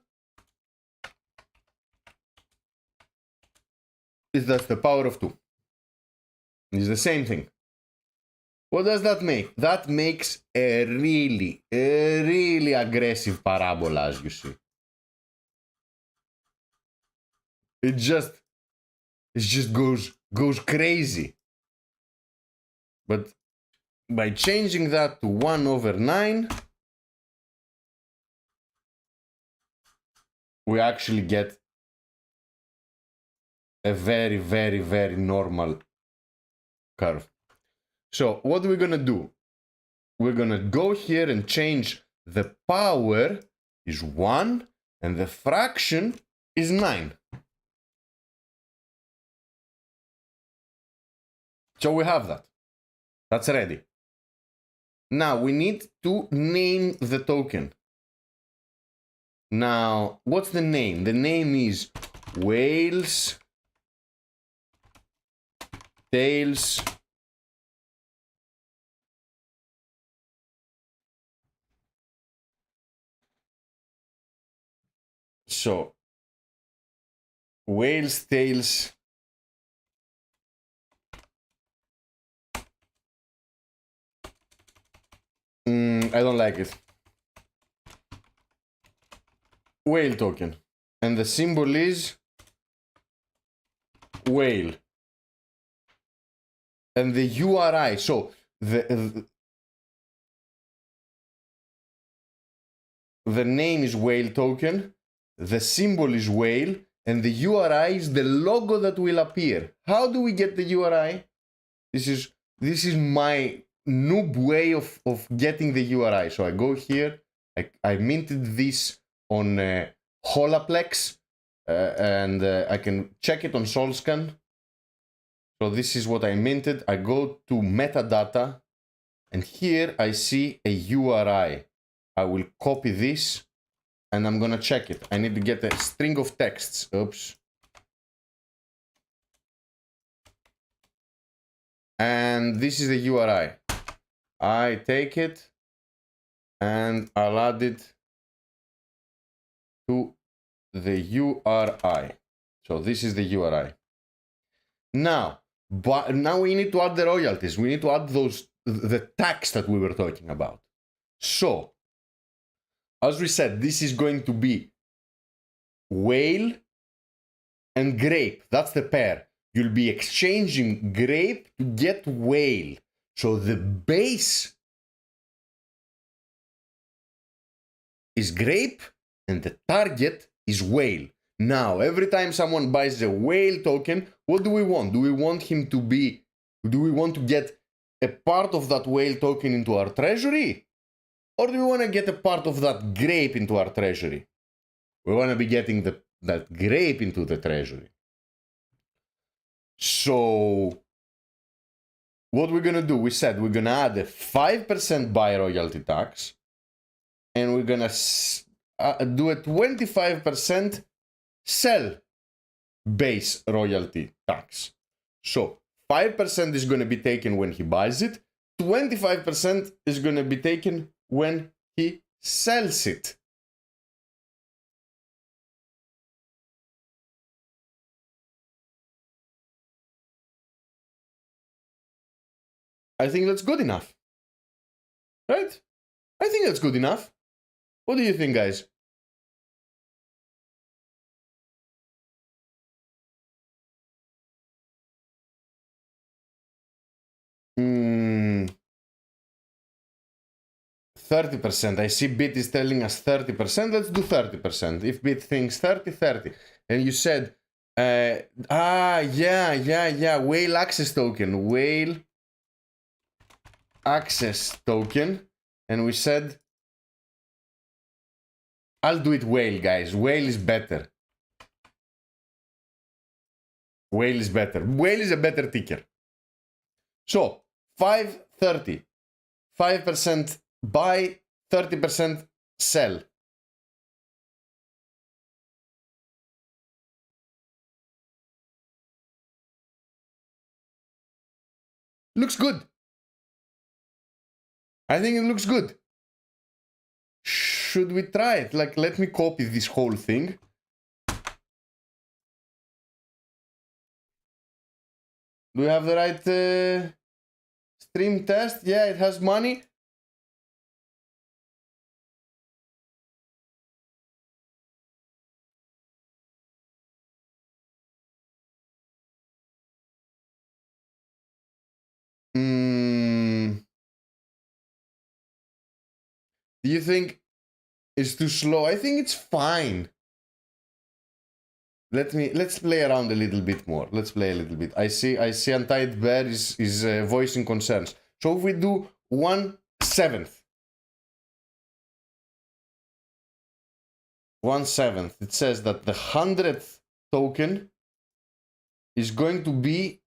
Is that's the power of 2. It's the same thing. What does that make? That makes a really aggressive parabola, as you see. It just goes crazy. But by changing that to 1 over 9, we actually get a very normal curve. So what we're gonna do, we're gonna go here and change the power is 1 and the fraction is 9. So we have that. That's ready. Now we need to name the token. Now, what's the name? The name is Whales Tails So, Whales Tails I don't like it. Whale token. And the symbol is whale. And the URI. So the name is whale token. The symbol is whale. And the URI is the logo that will appear. How do we get the URI? This is my noob way of getting the URI. So I go here. I minted this on Holaplex. And I can check it on SolScan. So this is what I minted. I go to metadata. And here I see a URI. I will copy this. And I'm gonna check it. I need to get a string of texts. Oops. And this is the URI. I take it and I'll add it to the URI. So this is the URI. Now we need to add the royalties. We need to add the tax that we were talking about. So, as we said, this is going to be whale and grape. That's the pair. You'll be exchanging grape to get whale. So the base is grape and the target is whale. Now, every time someone buys a whale token, what do we want? Do we want to get a part of that whale token into our treasury? Or do we want to get a part of that grape into our treasury? We want to be getting that grape into the treasury. So what we're gonna do, we said we're gonna add a 5% buy royalty tax, and we're gonna do a 25% sell base royalty tax. So 5% is gonna be taken when he buys it, 25% is gonna be taken when he sells it. I think that's good enough. Right? I think that's good enough. What do you think, guys? Hmm. 30%. I see Bit is telling us 30%. Let's do 30%. If Bit thinks 30, 30. And you said, yeah. Whale access token. Whale access token. And we said, I'll do it whale, guys. Whale is better. Whale is better. Whale is a better ticker. So, 530. 5% buy, 30% sell. Looks good. I think it looks good. Should we try it? Like, let me copy this whole thing. Do we have the right stream test? Yeah, it has money. Do you think it's too slow? I think it's fine. Let's play around a little bit more. Let's play a little bit. I see Untied Bear is voicing concerns. So if we do 1/7, 1/7, it says that the 100th token is going to be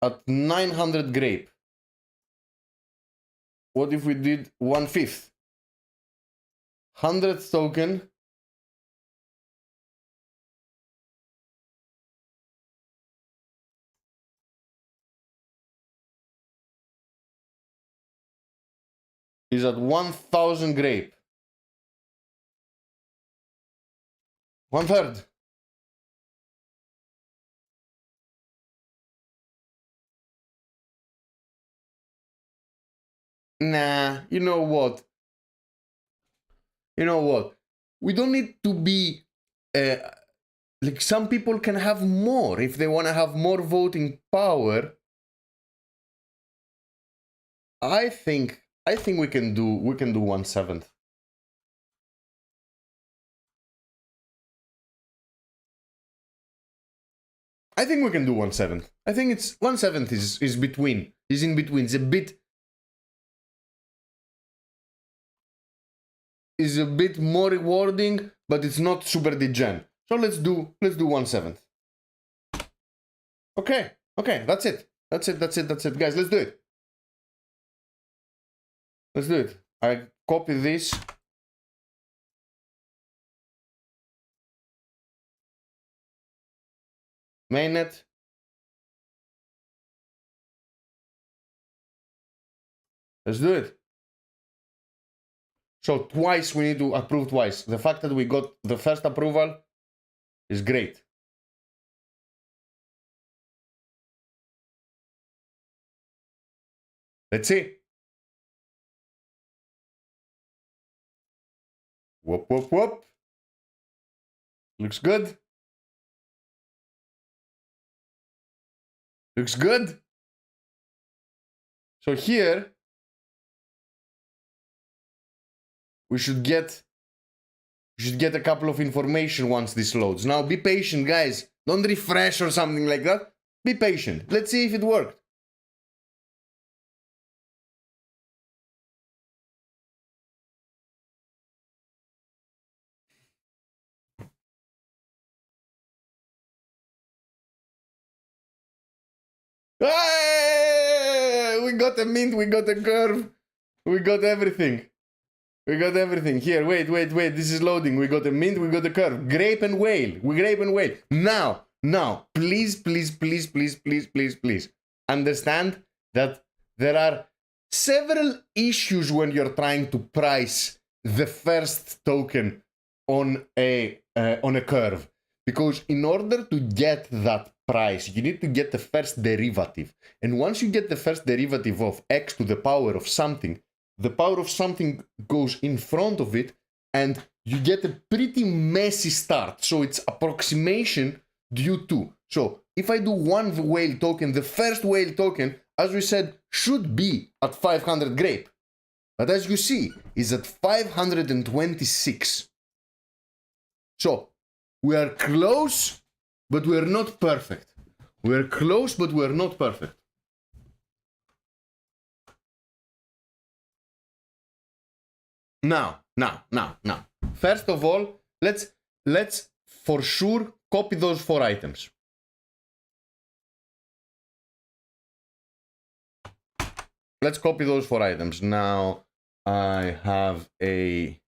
at 900 grape. What if we did 1/5? 100th token is at 1000 grape. 1/3. Nah, you know what? We don't need to be like, some people can have more if they want to have more voting power. I think we can do 1/7. I think we can do 1/7. I think it's 1/7 is between. Is in between. It's a bit more rewarding, but it's not super degen. So let's do 1/7. Okay, that's it. That's it, guys. Let's do it. I copy this. Mainnet. Let's do it. So twice we need to approve twice. The fact that we got the first approval is great. Let's see. Whoop. Looks good. Looks good. So here we should get a couple of information once this loads. Now be patient, guys. Don't refresh or something like that. Be patient. Let's see if it worked. Hey! We got a mint, we got a curve, we got everything. We got everything. Here, wait. This is loading. We got a mint, we got a curve. Grape and whale. We grape and whale. Now, please. Understand that there are several issues when you're trying to price the first token on a curve. Because in order to get that price, you need to get the first derivative. And once you get the first derivative of x to the power of something, the power of something goes in front of it, and you get a pretty messy start. So it's approximation due to. So if I do one whale token, the first whale token, as we said, should be at 500 grape. But as you see, is at 526. So we are close, but we are not perfect. We are close, but we are not perfect. Now. First of all, let's for sure copy those 4 items. Let's copy those 4 items. Now I have a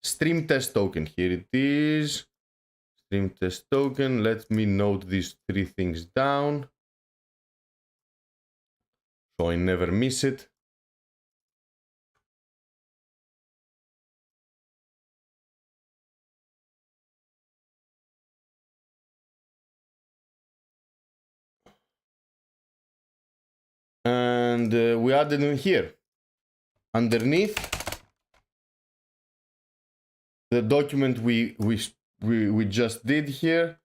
stream test token. Here it is. Stream test token. Let me note these 3 things down so I never miss it. And we added in here underneath the document we just did here.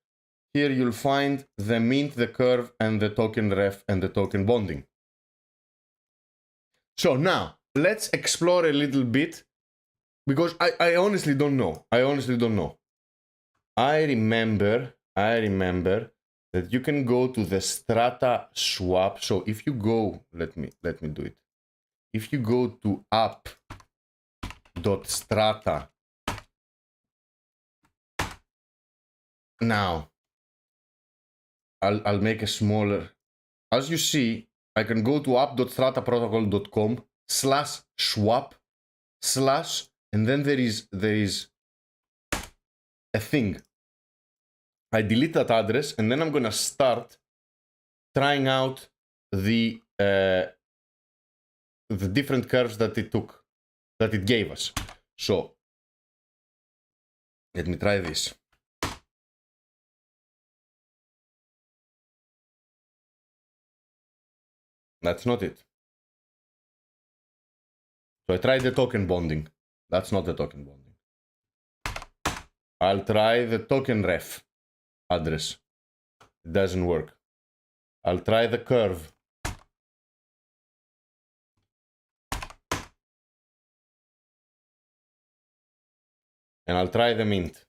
Here you'll find the mint, the curve, and the token ref and the token bonding. So now let's explore a little bit, because I honestly don't know. I remember that you can go to the strata swap. So if you go, let me do it. If you go to app.strata, now I'll make a smaller. As you see, I can go to app.strataprotocol.com/swap/ and then there is a thing. I delete that address, and then I'm gonna start trying out the different curves that it gave us. So let me try this. That's not it. So I tried the token bonding. That's not the token bonding. I'll try the token ref address. It doesn't work. I'll try the curve. And I'll try the mint.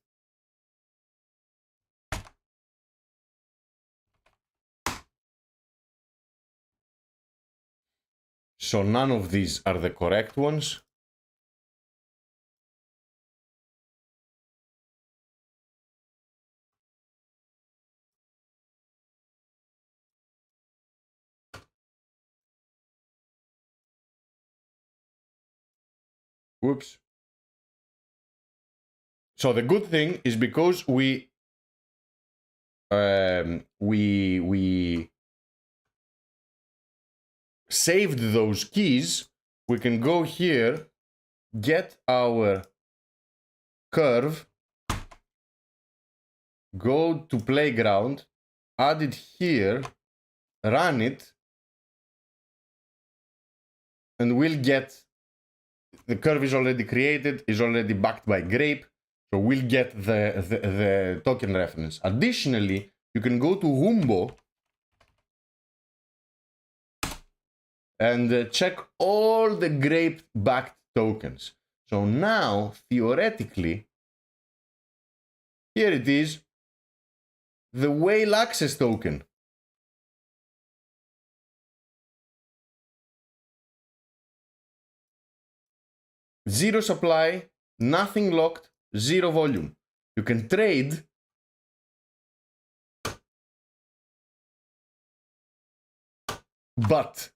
So none of these are the correct ones. Whoops. So the good thing is, because we saved those keys, we can go here, get our curve, go to playground, add it here, run it, and we'll get, the curve is already created, is already backed by Grape, so we'll get the token reference. Additionally, you can go to Wumbo and check all the Grape backed tokens. So now, theoretically, here it is, the whale access token. Zero supply, nothing locked, zero volume. You can trade But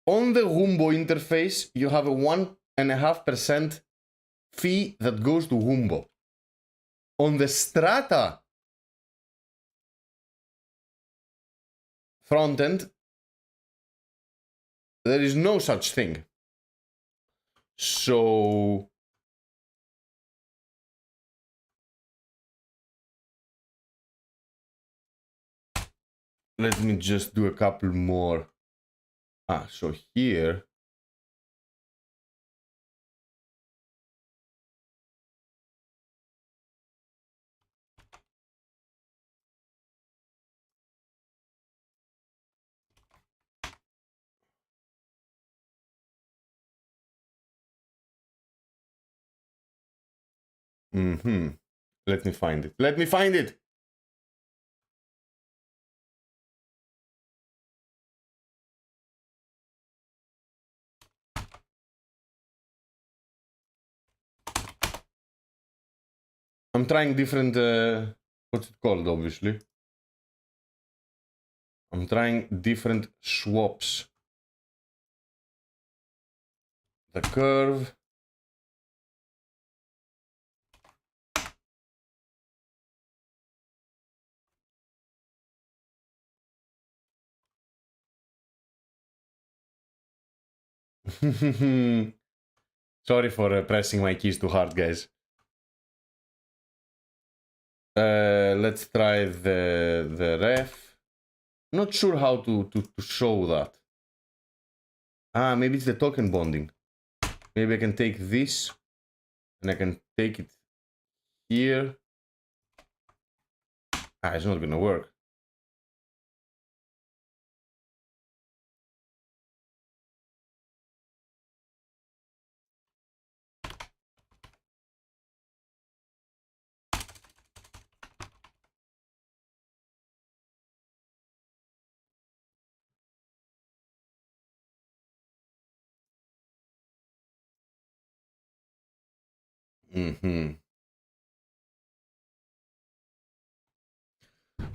on the Wumbo interface, you have a 1.5% fee that goes to Wumbo. On the Strata frontend, there is no such thing. So let me just do a couple more. So here. Let me find it. Let me find it. I'm trying different, what's it called, obviously. I'm trying different swaps. The curve. Sorry for pressing my keys too hard, guys. Let's try the ref. Not sure how to show that. Maybe it's the token bonding. Maybe I can take this and I can take it here. It's not gonna work.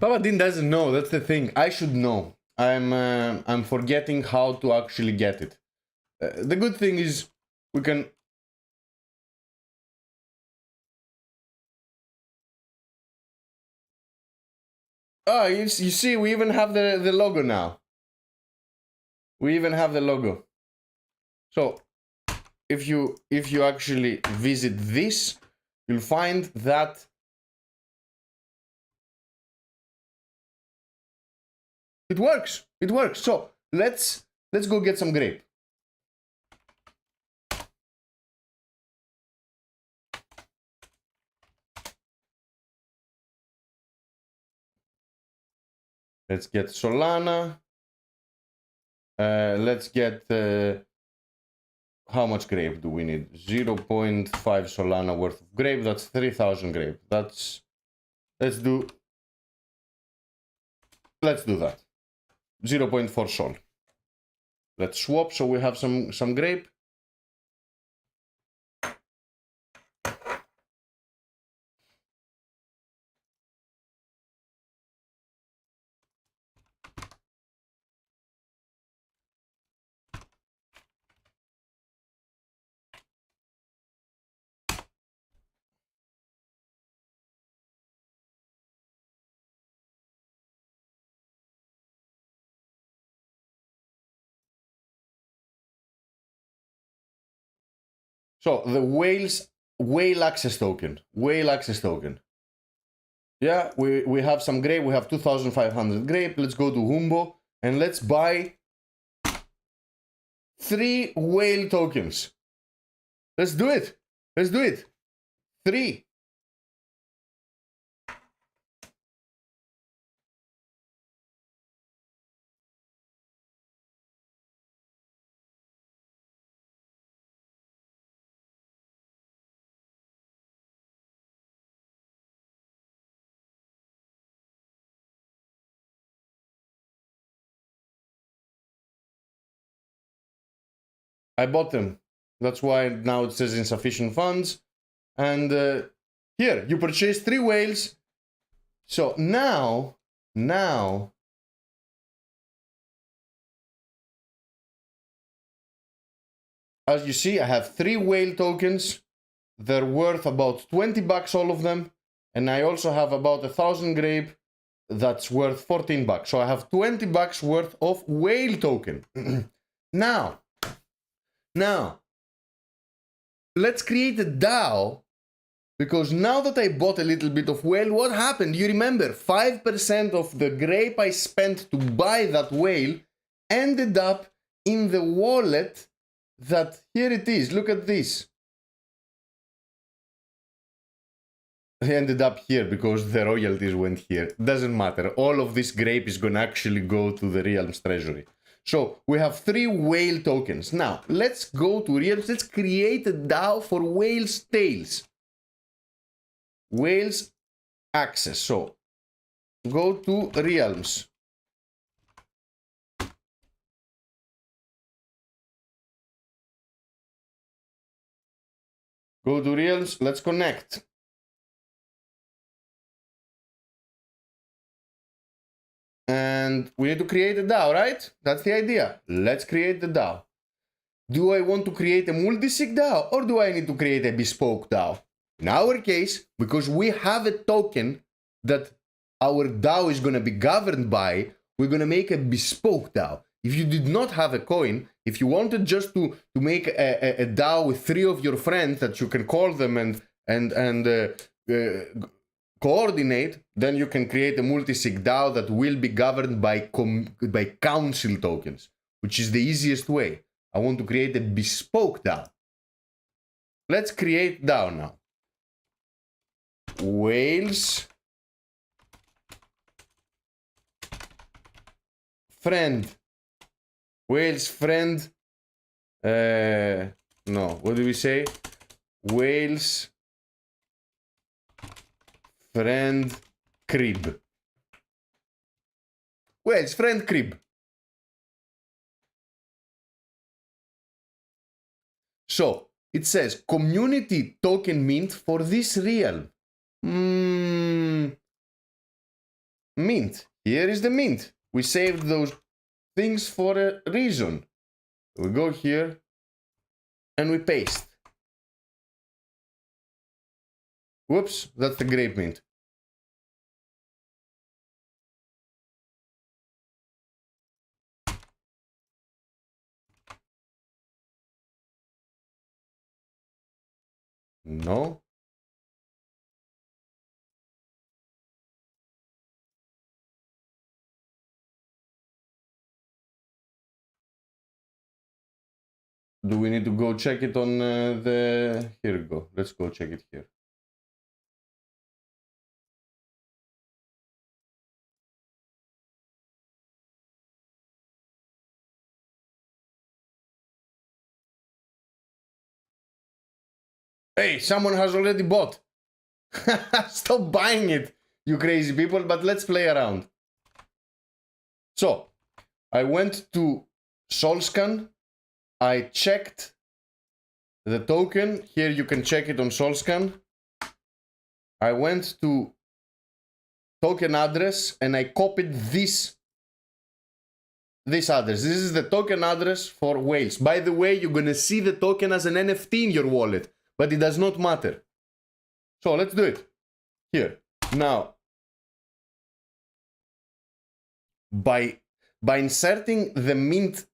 Papadin doesn't know. That's the thing. I should know. I'm forgetting how to actually get it. The good thing is we can. You see, we even have the logo now. We even have the logo. So if you actually visit this, you'll find that it works. It works. So let's go get some grape. Let's get Solana. Let's get how much grape do we need? 0.5 Solana worth of grape. That's 3,000 grape. Let's do that. 0.4 Sol. Let's swap so we have some grape. So the whale access token. Yeah, we have some grape. We have 2,500 grape. Let's go to Wumbo and let's buy 3 whale tokens. Let's do it. 3. I bought them. That's why now it says insufficient funds. And here, you purchased 3 whales. So now as you see, I have 3 whale tokens. They're worth about $20 all of them. And I also have about 1,000 grape that's worth $14. So I have $20 worth of whale token. Now, let's create a DAO, because now that I bought a little bit of whale, what happened? You remember, 5% of the grape I spent to buy that whale ended up in the wallet that, here it is, look at this. I ended up here because the royalties went here. Doesn't matter. All of this grape is gonna actually go to the Realms treasury. So we have 3 whale tokens. Now let's go to Realms. Let's create a DAO for whale's tails. Whale's access. So go to Realms. Go to Realms. Let's connect. And we need to create a DAO, right? That's the idea. Let's create the DAO. Do I want to create a multi-sig DAO, or do I need to create a bespoke DAO? In our case, because we have a token that our DAO is going to be governed by, we're going to make a bespoke DAO. If you did not have a coin, if you wanted just to make a DAO with 3 of your friends that you can call them and coordinate, then you can create a multi-sig DAO that will be governed by council tokens, which is the easiest way. I want to create a bespoke DAO. Let's create DAO now. Whales friend. Whales friend. No, what do we say? Whales friend crib. Whales friend crib. So it says community token mint for this realm. Mint. Here is the mint. We saved those things for a reason. We go here and we paste. Whoops, that's the grape mint. No. Do we need to go check it on the... Here we go. Let's go check it here. Hey, someone has already bought. Stop buying it, you crazy people, but let's play around. So, I went to Solscan. I checked the token. Here you can check it on Solscan. I went to token address and I copied this address. This is the token address for whales. By the way, you're gonna see the token as an NFT in your wallet, but it does not matter. So let's do it. Here. Now, by inserting the mint,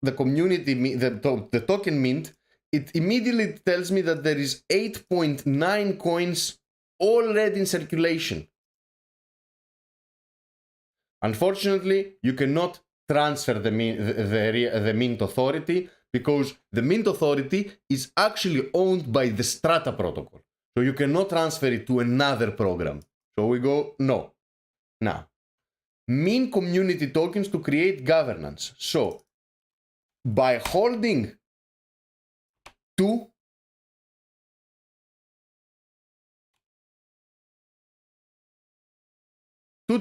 the community, the token mint, it immediately tells me that there is 8.9 coins already in circulation. Unfortunately, you cannot transfer the mint authority, because the mint authority is actually owned by the Strata protocol. So you cannot transfer it to another program. So we go, no. Now, mint community tokens to create governance. So, by holding 2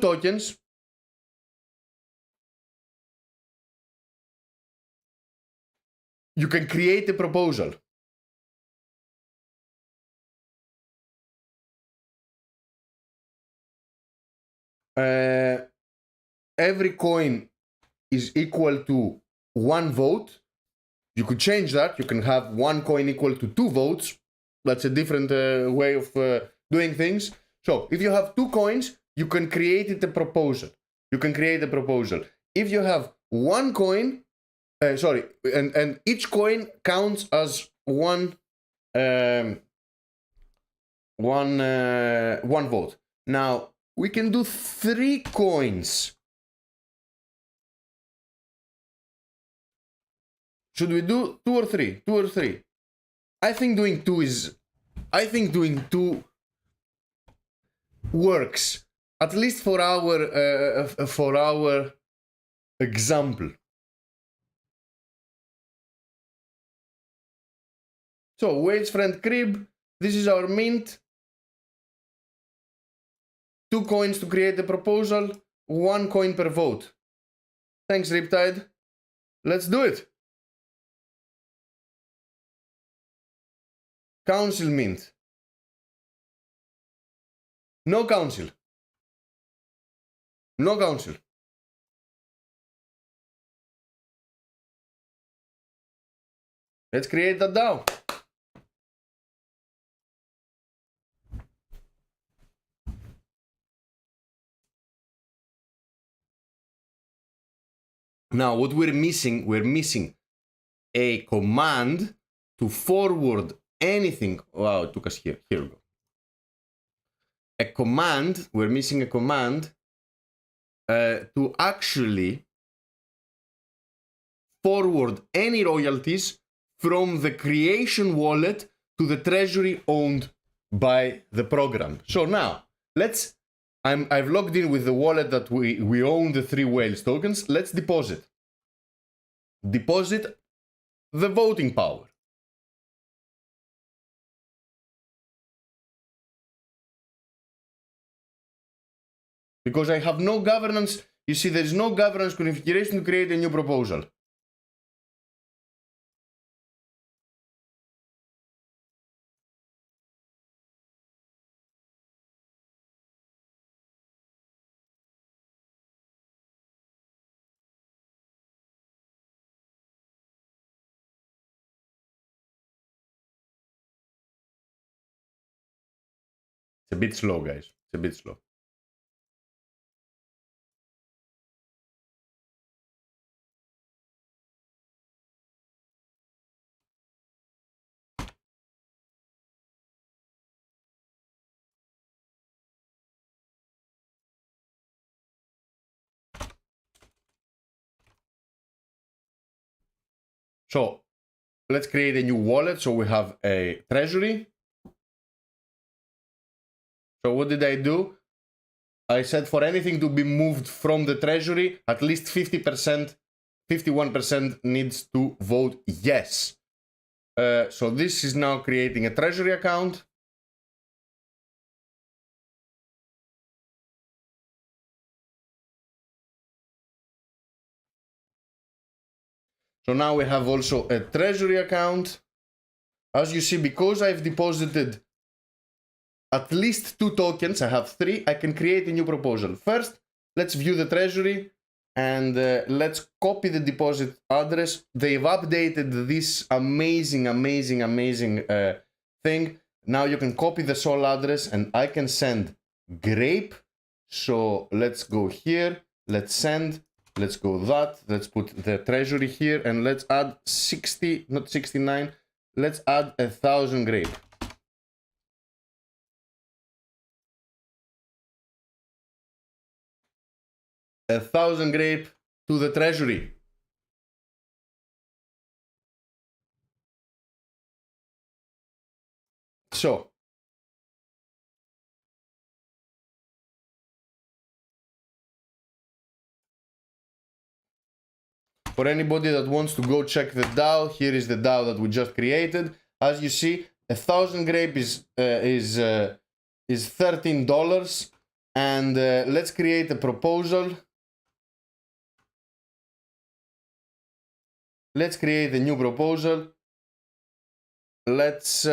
tokens, you can create a proposal. Every coin is equal to 1 vote. You could change that. You can have one coin equal to 2 votes. That's a different way of doing things. So if you have 2 coins, you can create a proposal. You can create a proposal. If you have 1 coin, and each coin counts as one vote. Now we can do 3 coins. Should we do 2 or 3? 2 or 3? I think doing 2 works. At least for our example. So, Wade's friend Crib, this is our mint. 2 coins to create the proposal, 1 coin per vote. Thanks, Riptide. Let's do it. Council mint. No council. No council. Let's create that DAO. Now, what we're missing a command to forward anything. Wow, it took us here. Here we go. A command, we're missing a command to actually forward any royalties from the creation wallet to the treasury owned by the program. So now, I've logged in with the wallet that we own the 3 whales tokens. Let's deposit. Deposit the voting power. Because I have no governance, you see, there's no governance configuration to create a new proposal. It's a bit slow, guys. It's a bit slow. So let's create a new wallet. So we have a treasury. So what did I do? I said for anything to be moved from the treasury, at least 50%, 51% needs to vote yes. So this is now creating a treasury account. So now we have also a treasury account. As you see, because I've deposited at least 2 tokens, I have 3, I can create a new proposal. First, let's view the treasury and let's copy the deposit address. They've updated this amazing thing. Now you can copy the sol address and I can send Grape. So let's go here, let's send. Let's go that, let's put the treasury here and let's add 60, not 69, let's add 1,000 grape. A 1,000 grape to the treasury. So, for anybody that wants to go check the DAO, here is the DAO that we just created. As you see, 1,000 grape is $13, and let's create a proposal. Let's create a new proposal. Let's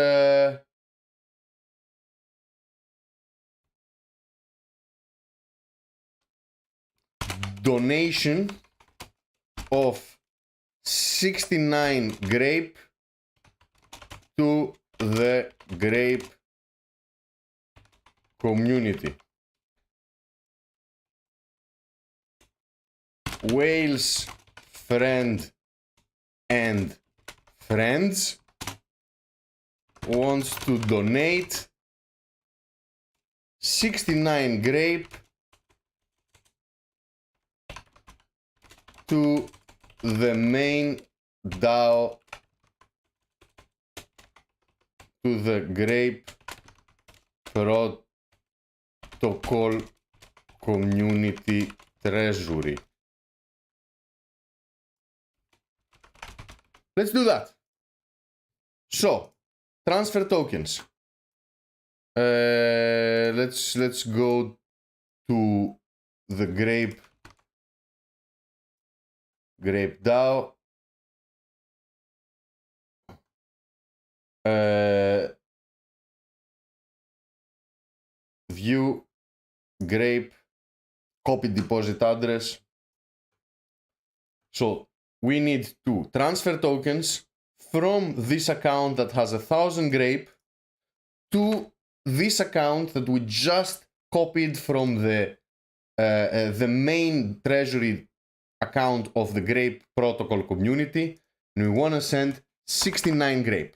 donation of 69 grape to the Grape Community. Wales friend and friends wants to donate 69 grape to the main DAO, to the Grape Protocol Community Treasury. Let's do that. So, transfer tokens. Let's go to the Grape DAO. View Grape copy deposit address. So we need to transfer tokens from this account that has 1,000 grape to this account that we just copied from the main treasury account of the Grape Protocol Community, and we want to send 69 grape.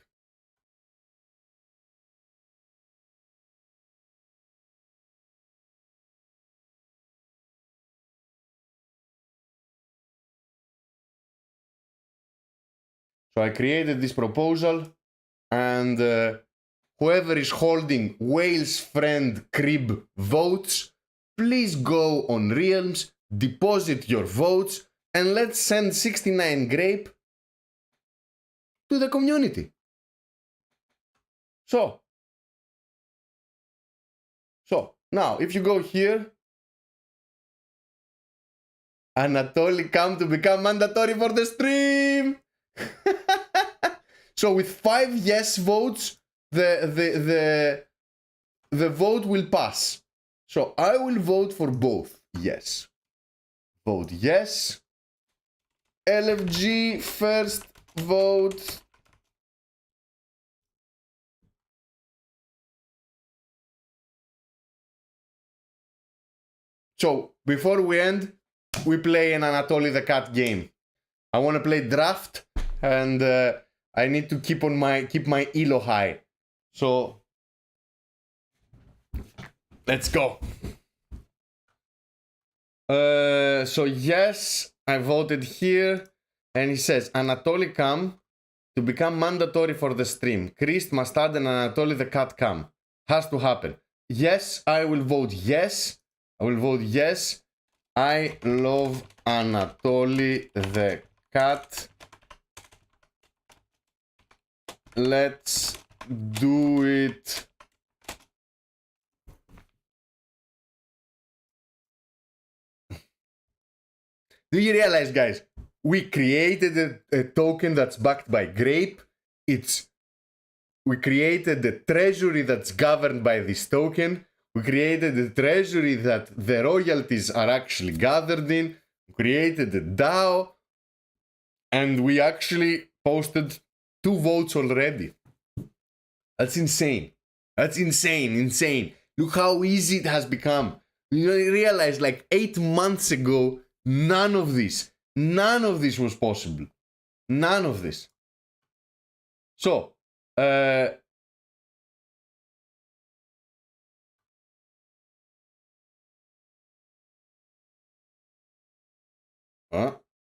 So I created this proposal, and whoever is holding Wales Friend Crib votes, please go on Realms, deposit your votes, and let's send 69 grape to the community. So now if you go here, Anatoly come to become mandatory for the stream. So with 5 yes votes, the vote will pass. So I will vote for both yes. Vote yes. LFG first vote. So before we end, we play an Anatoly the Cat game. I want to play draft, and I need to keep my elo high. So let's go. So yes, I voted here, and he says Anatoly come to become mandatory for the stream. Christ must add an Anatoly the Cat come. Has to happen. Yes, I will vote yes. I will vote yes. I love Anatoly the Cat. Let's do it. Do you realize, guys, we created a token that's backed by Grape. We created the treasury that's governed by this token. We created the treasury that the royalties are actually gathered in. We created the DAO. And we actually posted 2 votes already. That's insane. That's insane. Look how easy it has become. You realize, like 8 months ago, none of this was possible. None of this. So, I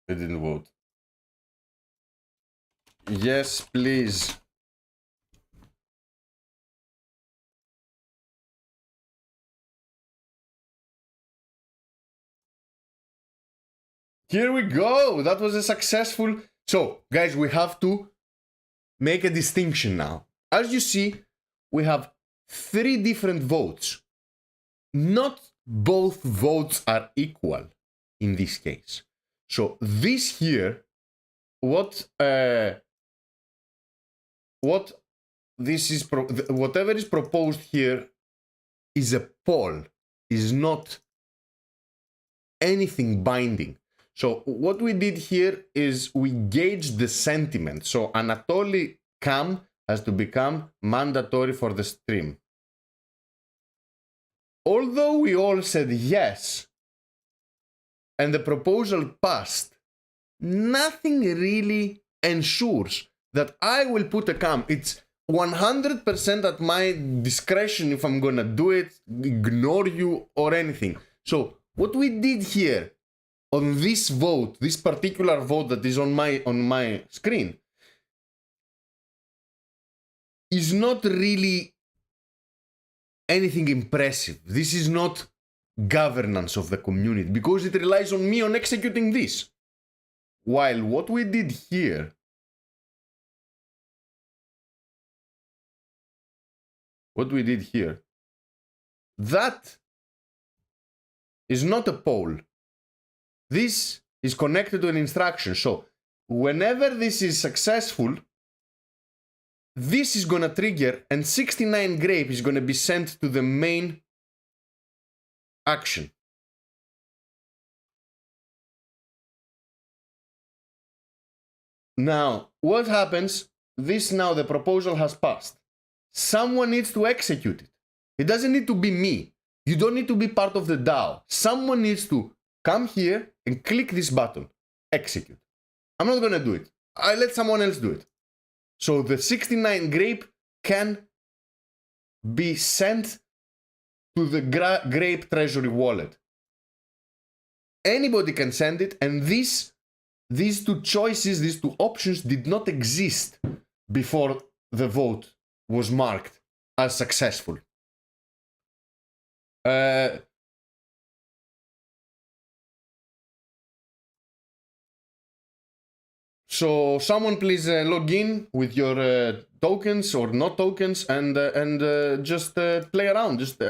didn't vote. Yes, please. Here we go. That was a successful. So, guys, we have to make a distinction now. As you see, we have 3 different votes. Not both votes are equal in this case. So this here, whatever is proposed here is a poll, is not anything binding. So what we did here is we gauged the sentiment. So Anatoly Cam has to become mandatory for the stream. Although we all said yes, and the proposal passed, nothing really ensures that I will put a cam. It's 100% at my discretion if I'm gonna do it, ignore you, or anything. So what we did here on this vote, this particular vote that is on my screen, is not really anything impressive. This is not governance of the community because it relies on me on executing this. While what we did here that is not a poll. This is connected to an instruction. So whenever this is successful, this is gonna trigger and 69 grape is gonna be sent to the main action. Now, what happens? This now the proposal has passed. Someone needs to execute it. It doesn't need to be me. You don't need to be part of the DAO. Someone needs to come here and click this button. Execute. I'm not gonna do it. I let someone else do it. So the 69 grape can be sent to the Grape Treasury wallet. Anybody can send it, and these two choices, these two options did not exist before the vote was marked as successful. So someone please log in with your tokens or not tokens and just play around. Just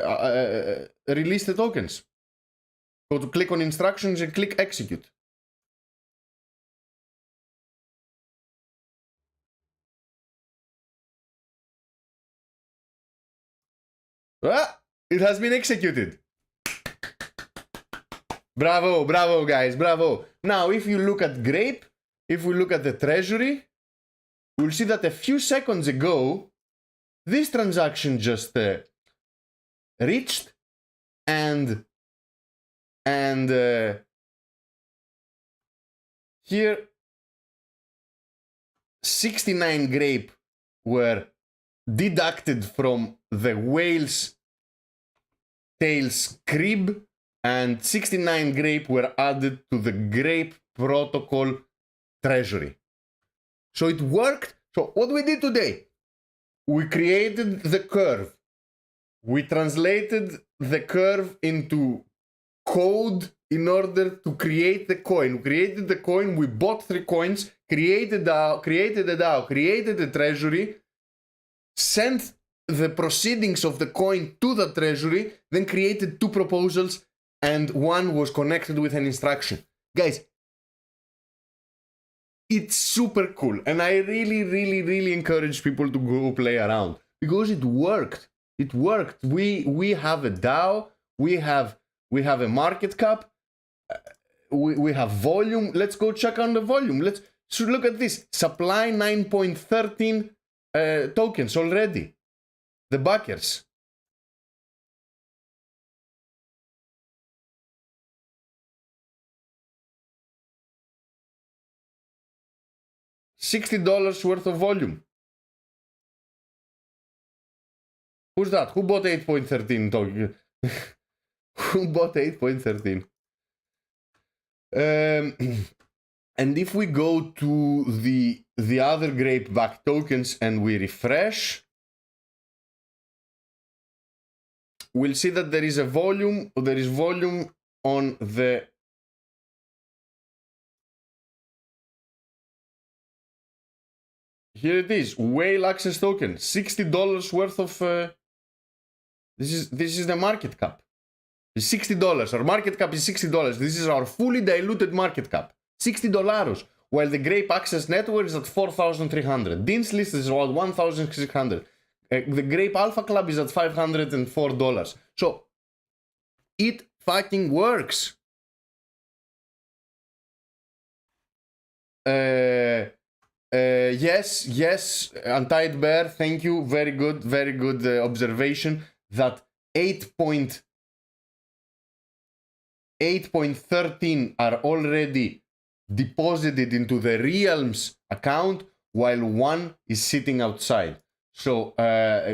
release the tokens. Go to click on instructions and click execute. Ah, it has been executed. Bravo, bravo guys, bravo. Now if you look at Grape, if we look at the treasury, we'll see that a few seconds ago, this transaction just reached and here 69 grape were deducted from the whale's tail's crib and 69 grape were added to the grape protocol treasury. So it worked. So what we did today, we created the curve. We translated the curve into code in order to create the coin. We created the coin, we bought 3 coins, created a DAO, created a treasury, sent the proceedings of the coin to the treasury, then created 2 proposals, and one was connected with an instruction. Guys, it's super cool, and I really encourage people to go play around because it worked. It worked. We have a DAO. We have a market cap. We have volume. Let's go check on the volume. Let's look at this. Supply 9.13 tokens already. The backers. $60 worth of volume. Who's that? Who bought 8.13 token? Who bought 8.13? And if we go to the other grape back tokens and we refresh, we'll see that there is a volume. There is volume on the here it is, whale access token, $60 worth of. This is the market cap. It's $60. Our market cap is $60. This is our fully diluted market cap, $60. While the Grape Access Network is at 4,300. Dean's List is around 1,600. The Grape Alpha Club is at $504. So it fucking works. Yes, Untied Bear, thank you. Very good observation. That 8.13 are already deposited into the Realms account, while 1 is sitting outside. So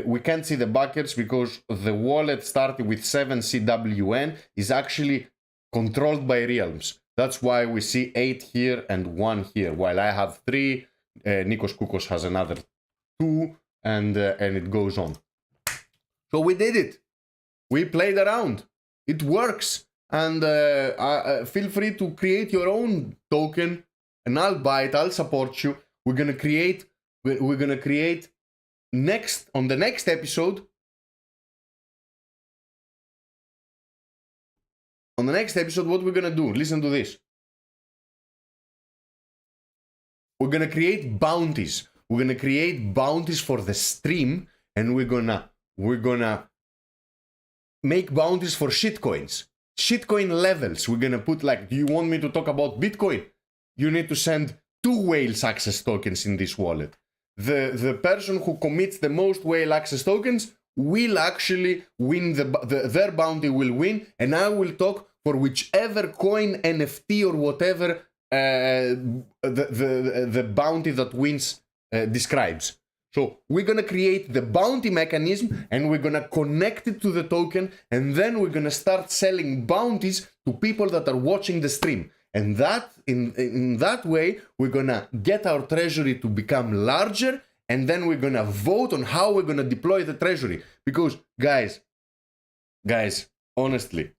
we can't see the buckets because the wallet starting with 7 CWN is actually controlled by Realms. That's why we see 8 here and 1 here, while I have 3. Nikos Koukos has another 2, and it goes on. So we did it. We played around. It works. And feel free to create your own token, and I'll buy it. I'll support you. We're gonna create next on the next episode. On the next episode, what we're gonna do? Listen to this. We're gonna create bounties. We're gonna create bounties for the stream, and we're gonna make bounties for shitcoins. Shitcoin levels. We're gonna put like, do you want me to talk about Bitcoin? You need to send 2 whales access tokens in this wallet. The person who commits the most whale access tokens will actually win their bounty will win, and I will talk for whichever coin, NFT or whatever the bounty that wins describes. So we're gonna create the bounty mechanism, and we're gonna connect it to the token, and then we're gonna start selling bounties to people that are watching the stream. And that in that way, we're gonna get our treasury to become larger, and then we're gonna vote on how we're gonna deploy the treasury. Because guys, honestly,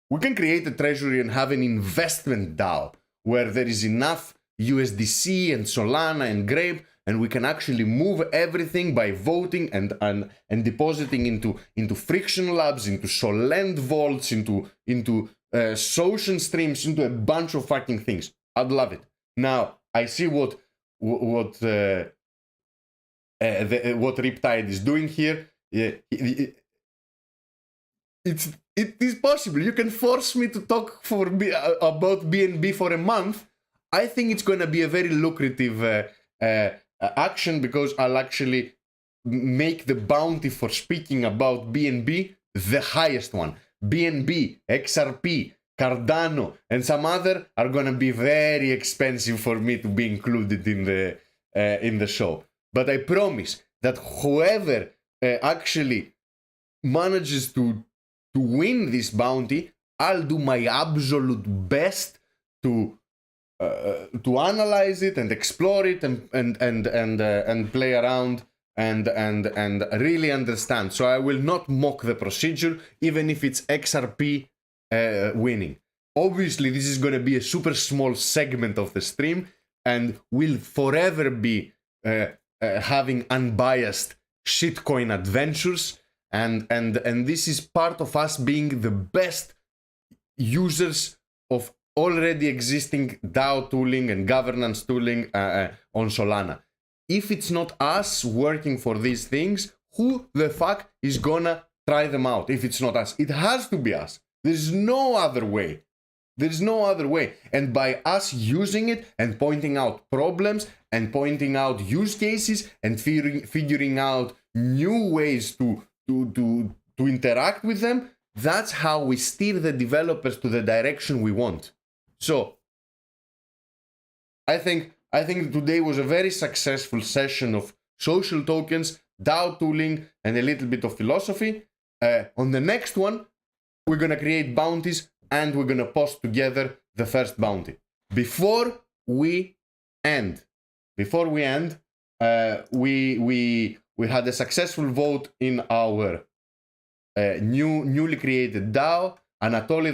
we can create a treasury and have an investment DAO where there is enough USDC and Solana and Grape, and we can actually move everything by voting and depositing into friction labs, into Solend vaults, into social streams, into a bunch of fucking things. I'd love it. Now I see what Riptide is doing here. It is possible. You can force me to talk about BNB for a month. I think it's going to be a very lucrative action, because I'll actually make the bounty for speaking about BNB the highest one. BNB, XRP, Cardano, and some other are going to be very expensive for me to be included in the show. But I promise that whoever actually manages to win this bounty, I'll do my absolute best to analyze it and explore it and play around and really understand. So I will not mock the procedure, even if it's XRP winning. Obviously, this is going to be a super small segment of the stream, and will forever be having unbiased shitcoin adventures, and this is part of us being the best users of already existing DAO tooling and governance tooling on Solana. If it's not us working for these things, who the fuck is gonna try them out? If it's not us, it has to be us. There's no other way. There's no other way. And by us using it and pointing out problems and pointing out use cases and figuring out new ways to interact with them, that's how we steer the developers to the direction we want. So I think today was a very successful session of social tokens, DAO tooling, and a little bit of philosophy. On the next one, we're gonna create bounties, and we're gonna post together the first bounty. Before we end, we had a successful vote in our newly created DAO. Anatoly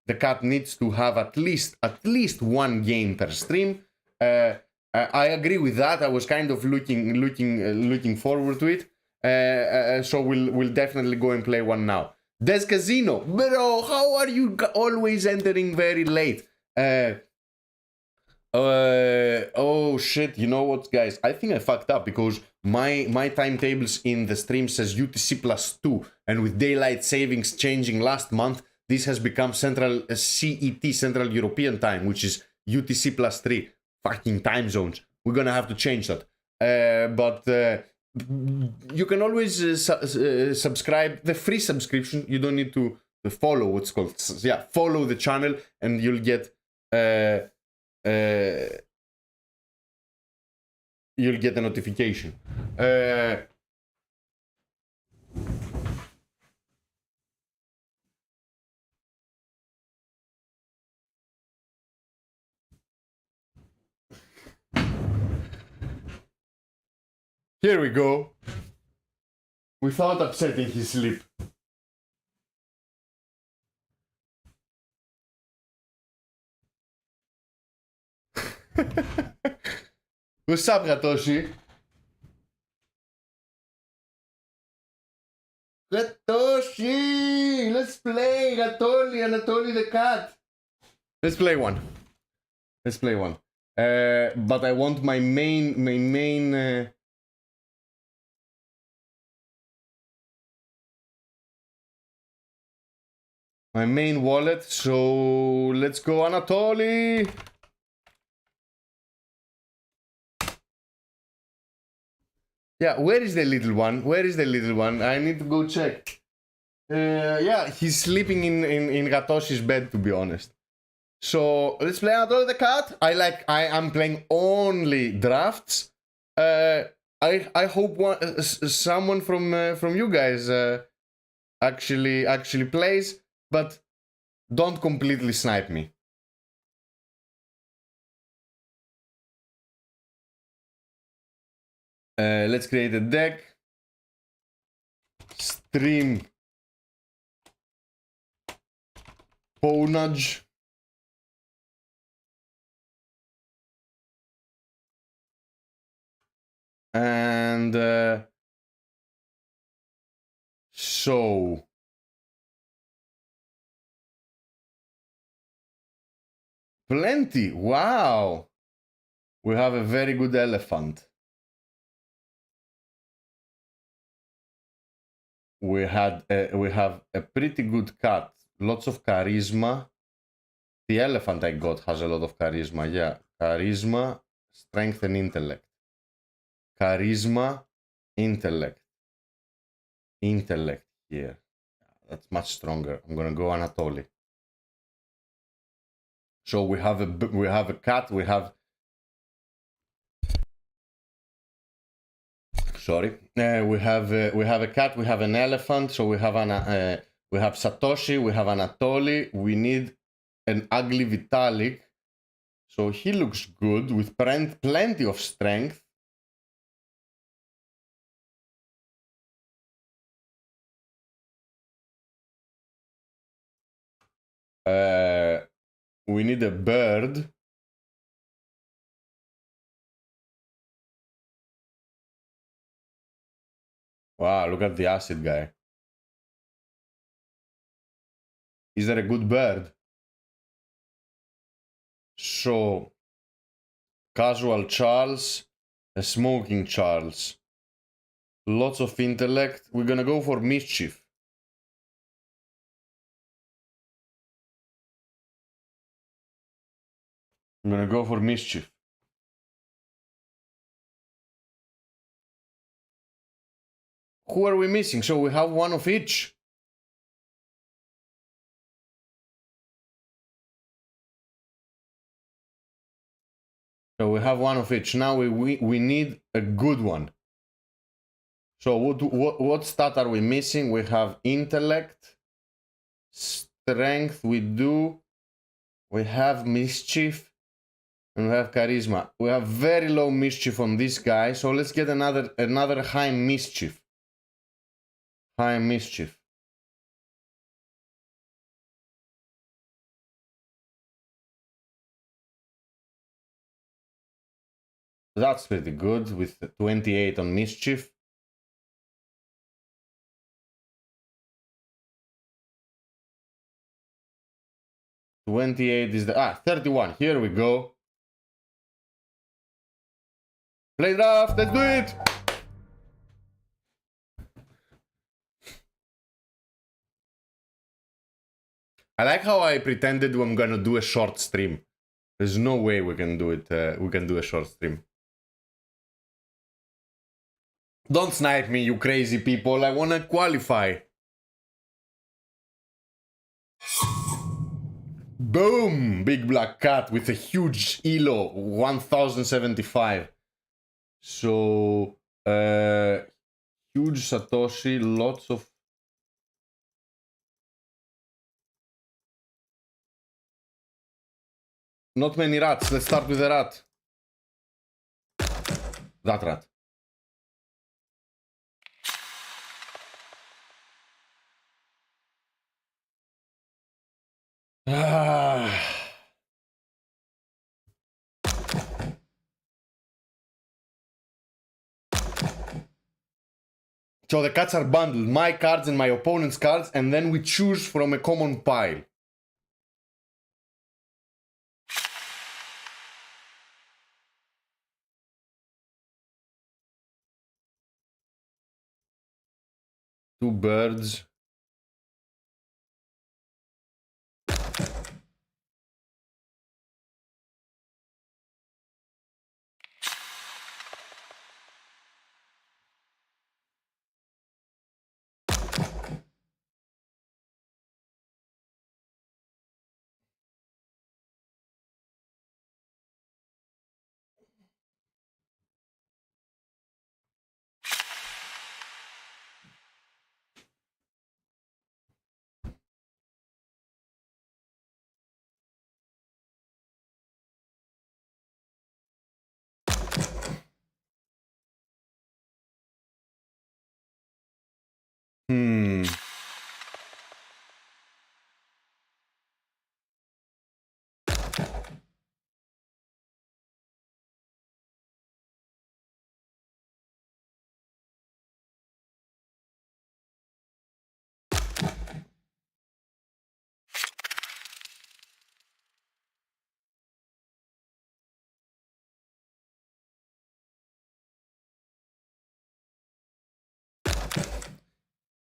the cat needs to have at least one game per stream. I agree with that. I was kind of looking forward to it. So we'll definitely go and play one now. Des Casino, bro, how are you always entering very late? Oh shit, you know what, guys? I think I fucked up because my timetables in the stream says UTC +2, and with daylight savings changing last month, this has become Central CET, Central European Time, which is UTC +3. fucking time zones. We're gonna have to change that. But you can always subscribe. The free subscription. You don't need to follow what's called. Yeah, follow the channel, and you'll get a notification. Here we go. Without upsetting his sleep. What's up, Gatoshi? Gatoshi! Let's play Anatoly the cat. Let's play one. But I want my main wallet, so let's go Anatoly! Yeah, where is the little one? I need to go check. Yeah, he's sleeping in Gatoshi's bed, to be honest. So, let's play Anatoly the cat. I am playing only drafts. I hope someone from you guys actually plays. But don't completely snipe me. Let's create a deck. Stream. Ponage. And so. Plenty. Wow. We have a very good elephant. We have a pretty good cat. Lots of charisma. The elephant I got has a lot of charisma. Yeah. Charisma, strength and intellect. Charisma, intellect. Intellect here. That's much stronger. I'm gonna go Anatoly. So we have a cat, we have we have a cat, we have an elephant, so we have Satoshi, we have Anatoly, we need an ugly Vitalik. So he looks good with plenty of strength. We need a bird. Wow, look at the acid guy. Is there a good bird? So, casual Charles, a smoking Charles. Lots of intellect. We're gonna go for mischief. I'm gonna go for mischief. Who are we missing? So we have one of each. So we have one of each. Now we need a good one. So what stat are we missing? We have intellect, strength. We have mischief, and we have charisma. We have very low mischief on this guy. So let's get another high mischief. High mischief. That's pretty good with 28 on mischief. Is the 31. Here we go. Play draft. Let's do it. I like how I pretended I'm gonna do a short stream. There's no way we can do it. We can do a short stream. Don't snipe me, you crazy people. I wanna qualify. Boom! Big black cat with a huge elo, 1075. So, huge Satoshi, lots of... Not many rats. Let's start with the rat. That rat. So the cards are bundled, my cards and my opponent's cards, and then we choose from a common pile. Two birds.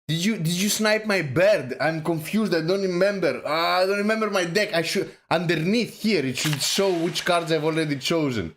Did you snipe my bird? I'm confused. I don't remember. I don't remember my deck. I should underneath here it should show which cards I've already chosen.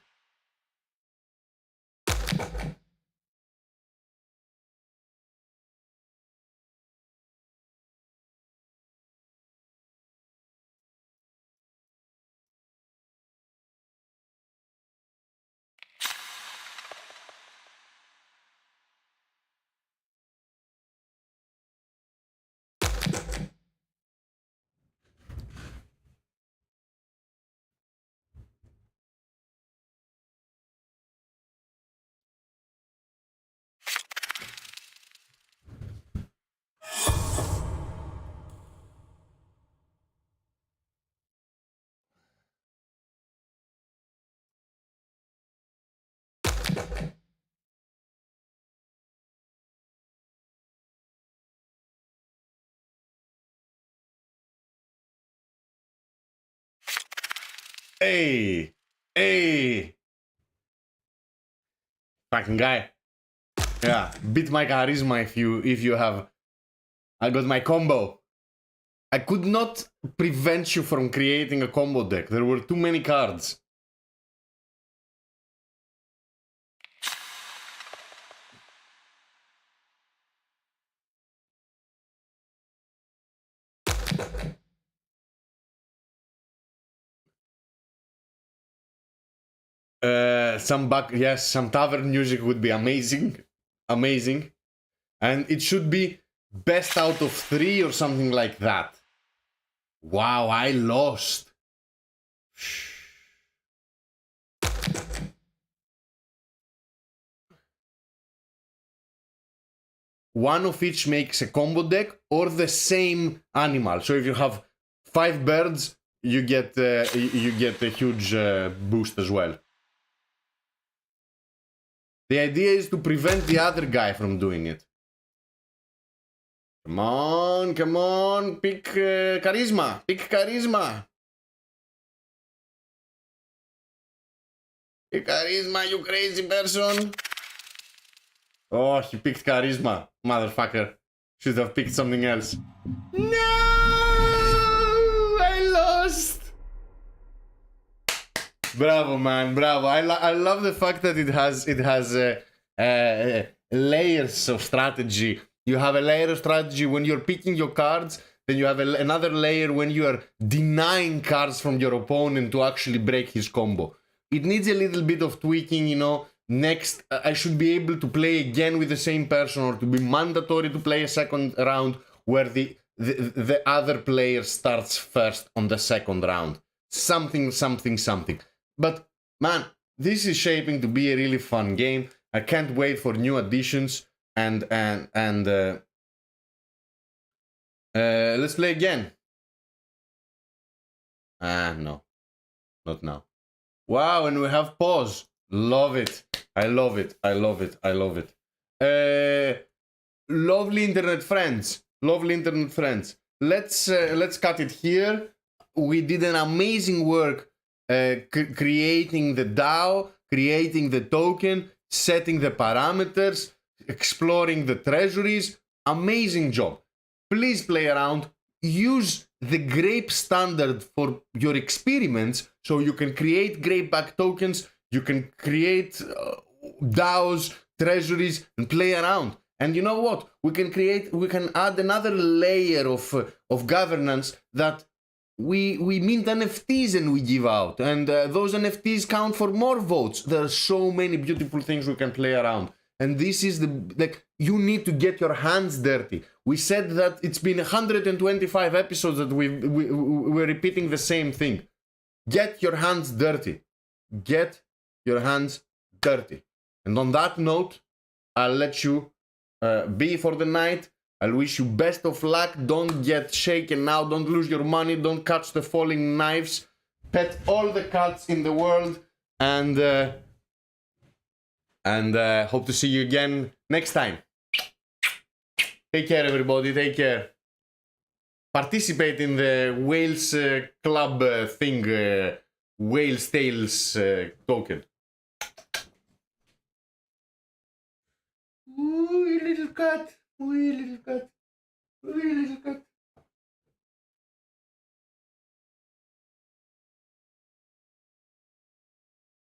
Hey, hey, fucking guy. Yeah, beat my charisma if you have. I got my combo. I could not prevent you from creating a combo deck. There were too many cards. Some tavern music would be amazing, amazing, and it should be best out of 3 or something like that. Wow, I lost. One of each makes a combo deck or the same animal. So if you have 5 birds, you get a huge boost as well. The idea is to prevent the other guy from doing it. Come on, pick charisma, pick charisma. Pick charisma, you crazy person. Oh, he picked charisma, motherfucker. Should have picked something else. No, I lost. Bravo, man, bravo. I love the fact that it has layers of strategy. You have a layer of strategy when you're picking your cards, then you have another layer when you are denying cards from your opponent to actually break his combo. It needs a little bit of tweaking, you know. Next, I should be able to play again with the same person, or to be mandatory to play a second round where the other player starts first on the second round. Something. But man, this is shaping to be a really fun game. I can't wait for new additions and let's play again. No, not now. Wow, and we have pause. Love it. I love it. Lovely internet friends. Let's cut it here. We did an amazing work creating the DAO, creating the token, setting the parameters, exploring the treasuries. Amazing job. Please play around. Use the Grape standard for your experiments, so you can create Grape-backed tokens, you can create DAOs, treasuries, and play around. And you know what? We can add another layer of governance that we mint NFTs and we give out. And those NFTs count for more votes. There are so many beautiful things we can play around. And this is you need to get your hands dirty. We said that it's been 125 episodes that we're repeating the same thing. Get your hands dirty. Get your hands dirty. And on that note, I'll let you be for the night. I'll wish you best of luck. Don't get shaken now. Don't lose your money. Don't catch the falling knives. Pet all the cats in the world. And hope to see you again next time. Take care, everybody. Take care. Participate in the Whales Club thing. Whales Tales token. Ooh, little cat. Ooh, little cat.